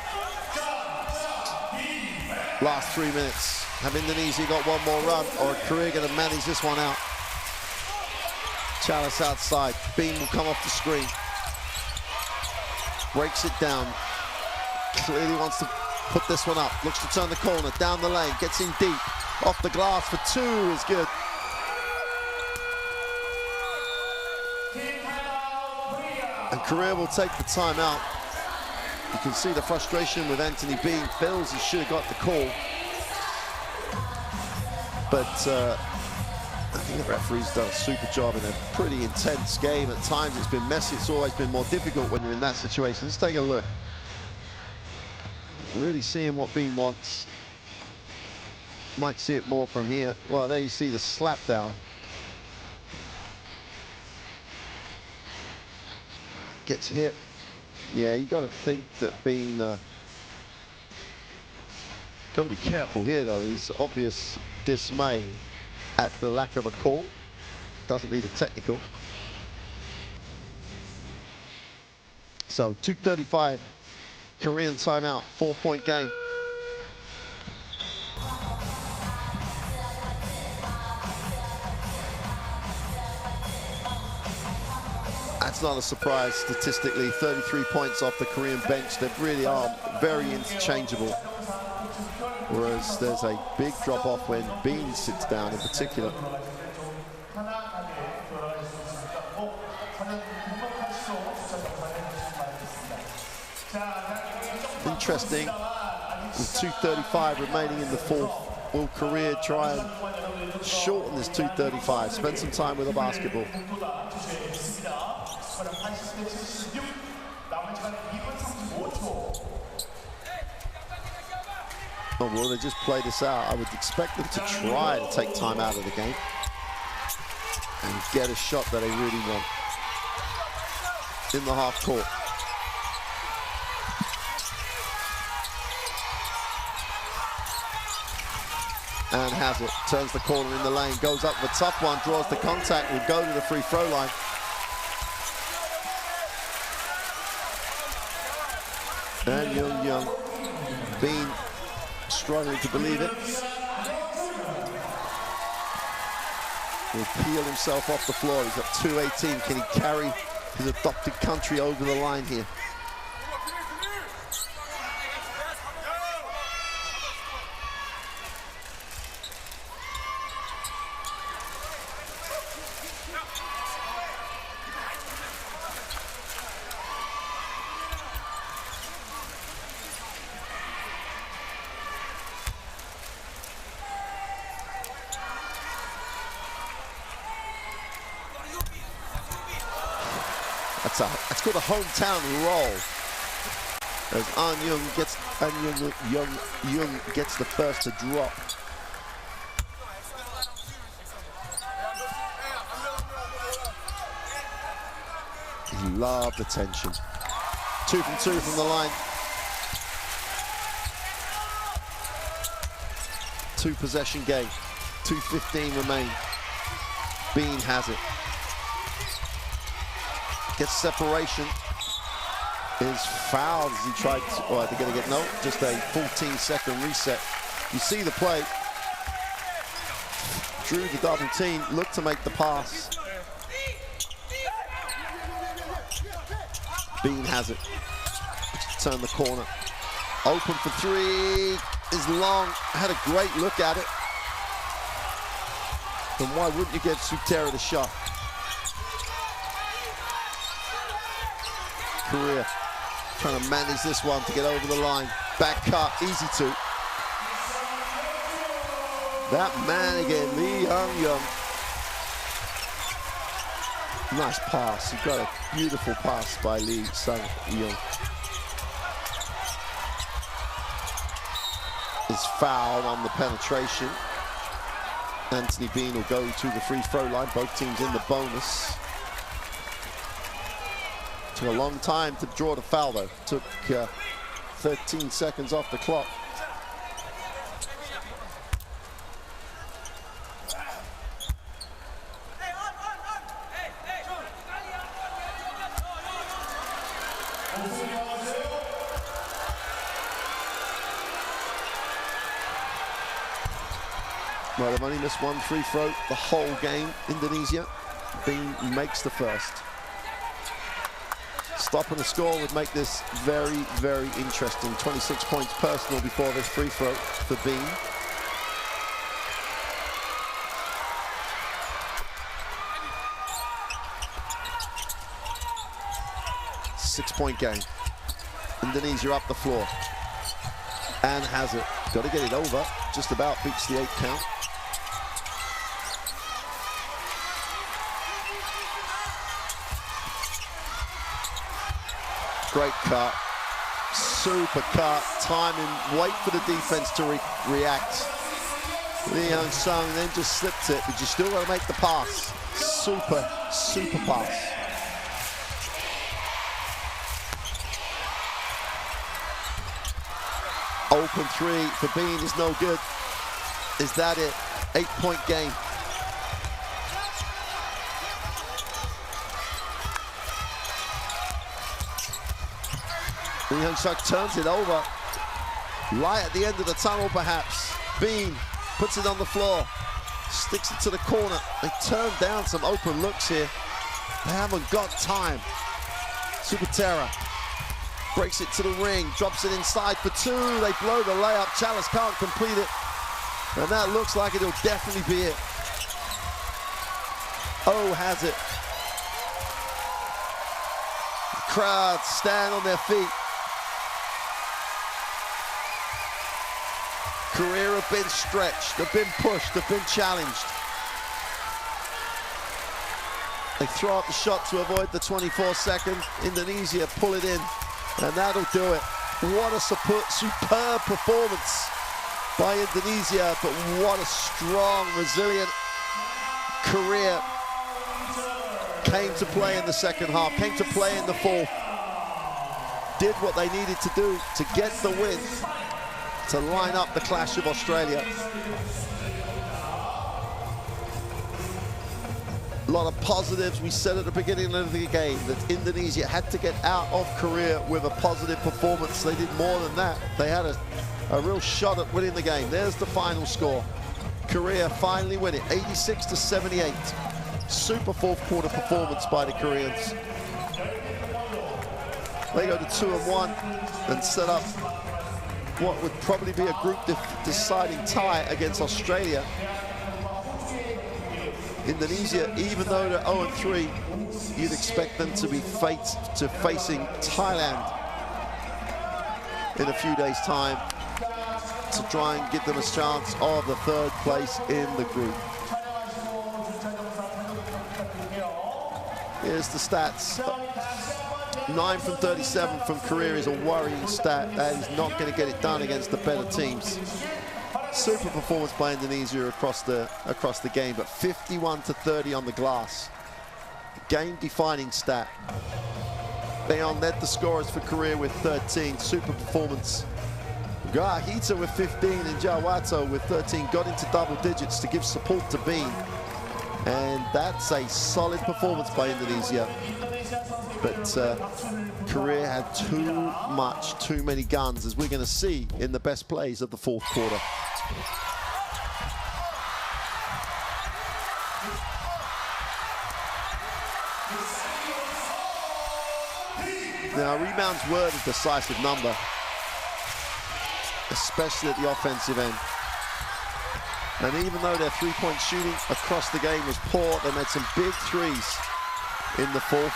Last 3 minutes. Have Indonesia got one more run, or Korea going to manage this one out? Chalice outside. Bean will come off the screen. Breaks it down. Clearly wants to put this one up. Looks to turn the corner, down the lane, gets in deep. Off the glass for two is good. And Korea will take the timeout. You can see the frustration with Anthony Bean. Feels he should have got the call. But I think the referee's done a super job in a pretty intense game. At times it's been messy. It's always been more difficult when you're in that situation. Let's take a look. Really seeing what Bean wants. Might see it more from here. Well, there you see the slap down. Gets hit. Yeah, you got to think that Bean got to be careful here though. There's obvious dismay at the lack of a call. Doesn't need a technical. So 2:35, Korean timeout, 4-point game. That's not a surprise statistically. 33 points off the Korean bench. They really are very interchangeable. Whereas there's a big drop off when Bean sits down in particular. Interesting, with 2:35 remaining in the fourth, will Korea try and shorten this 2:35, spend some time with the basketball? Oh, will they just play this out? I would expect them to try to take time out of the game and get a shot that they really want in the half court. And has it, turns the corner in the lane, goes up the tough one, draws the contact, will go to the free throw line. And Young Bean struggling to believe it. Will peel himself off the floor. He's got 2:18. Can he carry his adopted country over the line here? That's called a hometown roll. As Young gets the first to drop. He loved attention. 2 from 2 from the line. 2-possession game. 2:15 remain. Bean has it. Gets separation. Is fouled as he tried to, oh, they're going to get, no, just a 14-second reset. You see the play. Drew the double team, looked to make the pass. Bean has it. Turn the corner. Open for three is long. Had a great look at it. then why wouldn't you give Sutera the shot? Korea trying to manage this one to get over the line. Back cut, easy two. That man again, Lee Young. Nice pass. He got a beautiful pass by Lee Sung-young. Is fouled on the penetration. Anthony Bean will go to the free throw line. Both teams in the bonus. Took a long time to draw the foul though. Took 13 seconds off the clock. Well, they've only missed one free throw the whole game, Indonesia. Bean makes the first. Stopping the score would make this very, very interesting. 26 points personal before this free throw for Bean. Six-point game. Indonesia up the floor. And has it. Got to get it over. Just about beats the 8 count. Great cut, super cut, timing, wait for the defense to react. Lee Young-sung then just slipped it, but you still got to make the pass. Super, super pass. Open three for Bean is no good. Is that it? 8-point game. Lee Young-sung turns it over. Light at the end of the tunnel, perhaps. Bean puts it on the floor. Sticks it to the corner. They turn down some open looks here. They haven't got time. Sutera breaks it to the ring. Drops it inside for two. They blow the layup. Chalice can't complete it. And that looks like it'll definitely be it. Oh, has it. The crowd stand on their feet. Korea have been stretched, they've been pushed, they've been challenged. They throw up the shot to avoid the 24-second. Indonesia pull it in, and that'll do it. What a superb performance by Indonesia, but what a strong, resilient Korea came to play in the second half, came to play in the fourth, did what they needed to do to get the win, to line up the clash of Australia. A lot of positives. We said at the beginning of the game that Indonesia had to get out of Korea with a positive performance. They did more than that. They had a real shot at winning the game. There's the final score. Korea finally win it, 86-78. Super fourth quarter performance by the Koreans. They go to 2-1 and set up what would probably be a group deciding tie against Australia. Indonesia, even though they're 0-3, you'd expect them to be facing Thailand in a few days' time to try and give them a chance of the third place in the group. Here's the stats. 9 from 37 from Korea is a worrying stat. That is not going to get it done against the better teams. Super performance by Indonesia across the game, but 51-30 on the glass. Game-defining stat. Bayon led the scorers for Korea with 13. Super performance. Gahita with 15 and Jawato with 13 got into double digits to give support to Bean. And that's a solid performance by Indonesia. But Korea had too many guns, as we're going to see in the best plays of the fourth quarter. Now, rebounds were the decisive number, especially at the offensive end. And even though their three-point shooting across the game was poor, they made some big threes in the fourth.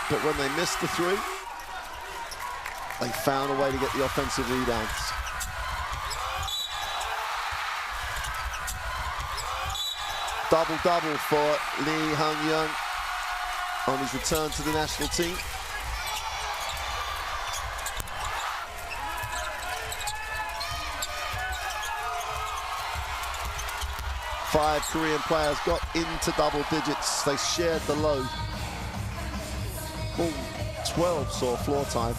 But when they missed the three, they found a way to get the offensive rebounds. Double-double for Lee Hung-young on his return to the national team. Five Korean players got into double digits. They shared the load. All 12 saw floor time.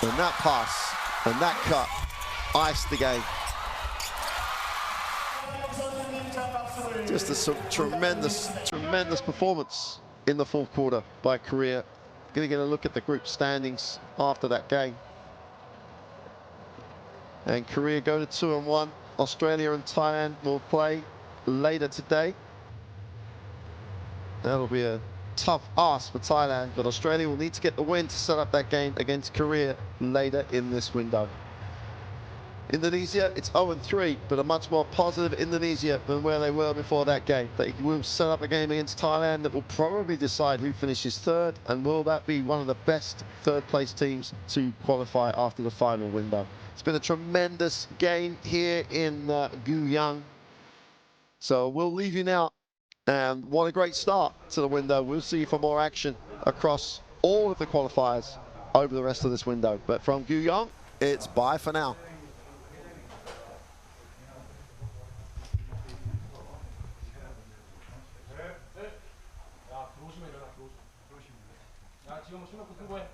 And that pass and that cut iced the game. Just a tremendous performance in the fourth quarter by Korea. Going to get a look at the group standings after that game. And Korea go to 2-1. Australia and Thailand will play later today. That'll be a tough ask for Thailand, but Australia will need to get the win to set up that game against Korea later in this window. Indonesia, it's 0-3, but a much more positive Indonesia than where they were before that game. They will set up a game against Thailand that will probably decide who finishes third, and will that be one of the best third-place teams to qualify after the final window. It's been a tremendous game here in Guyang. So we'll leave you now. And what a great start to the window. We'll see you for more action across all of the qualifiers over the rest of this window. But from Guyang, it's bye for now. 지금 술 먹고 큰 거야.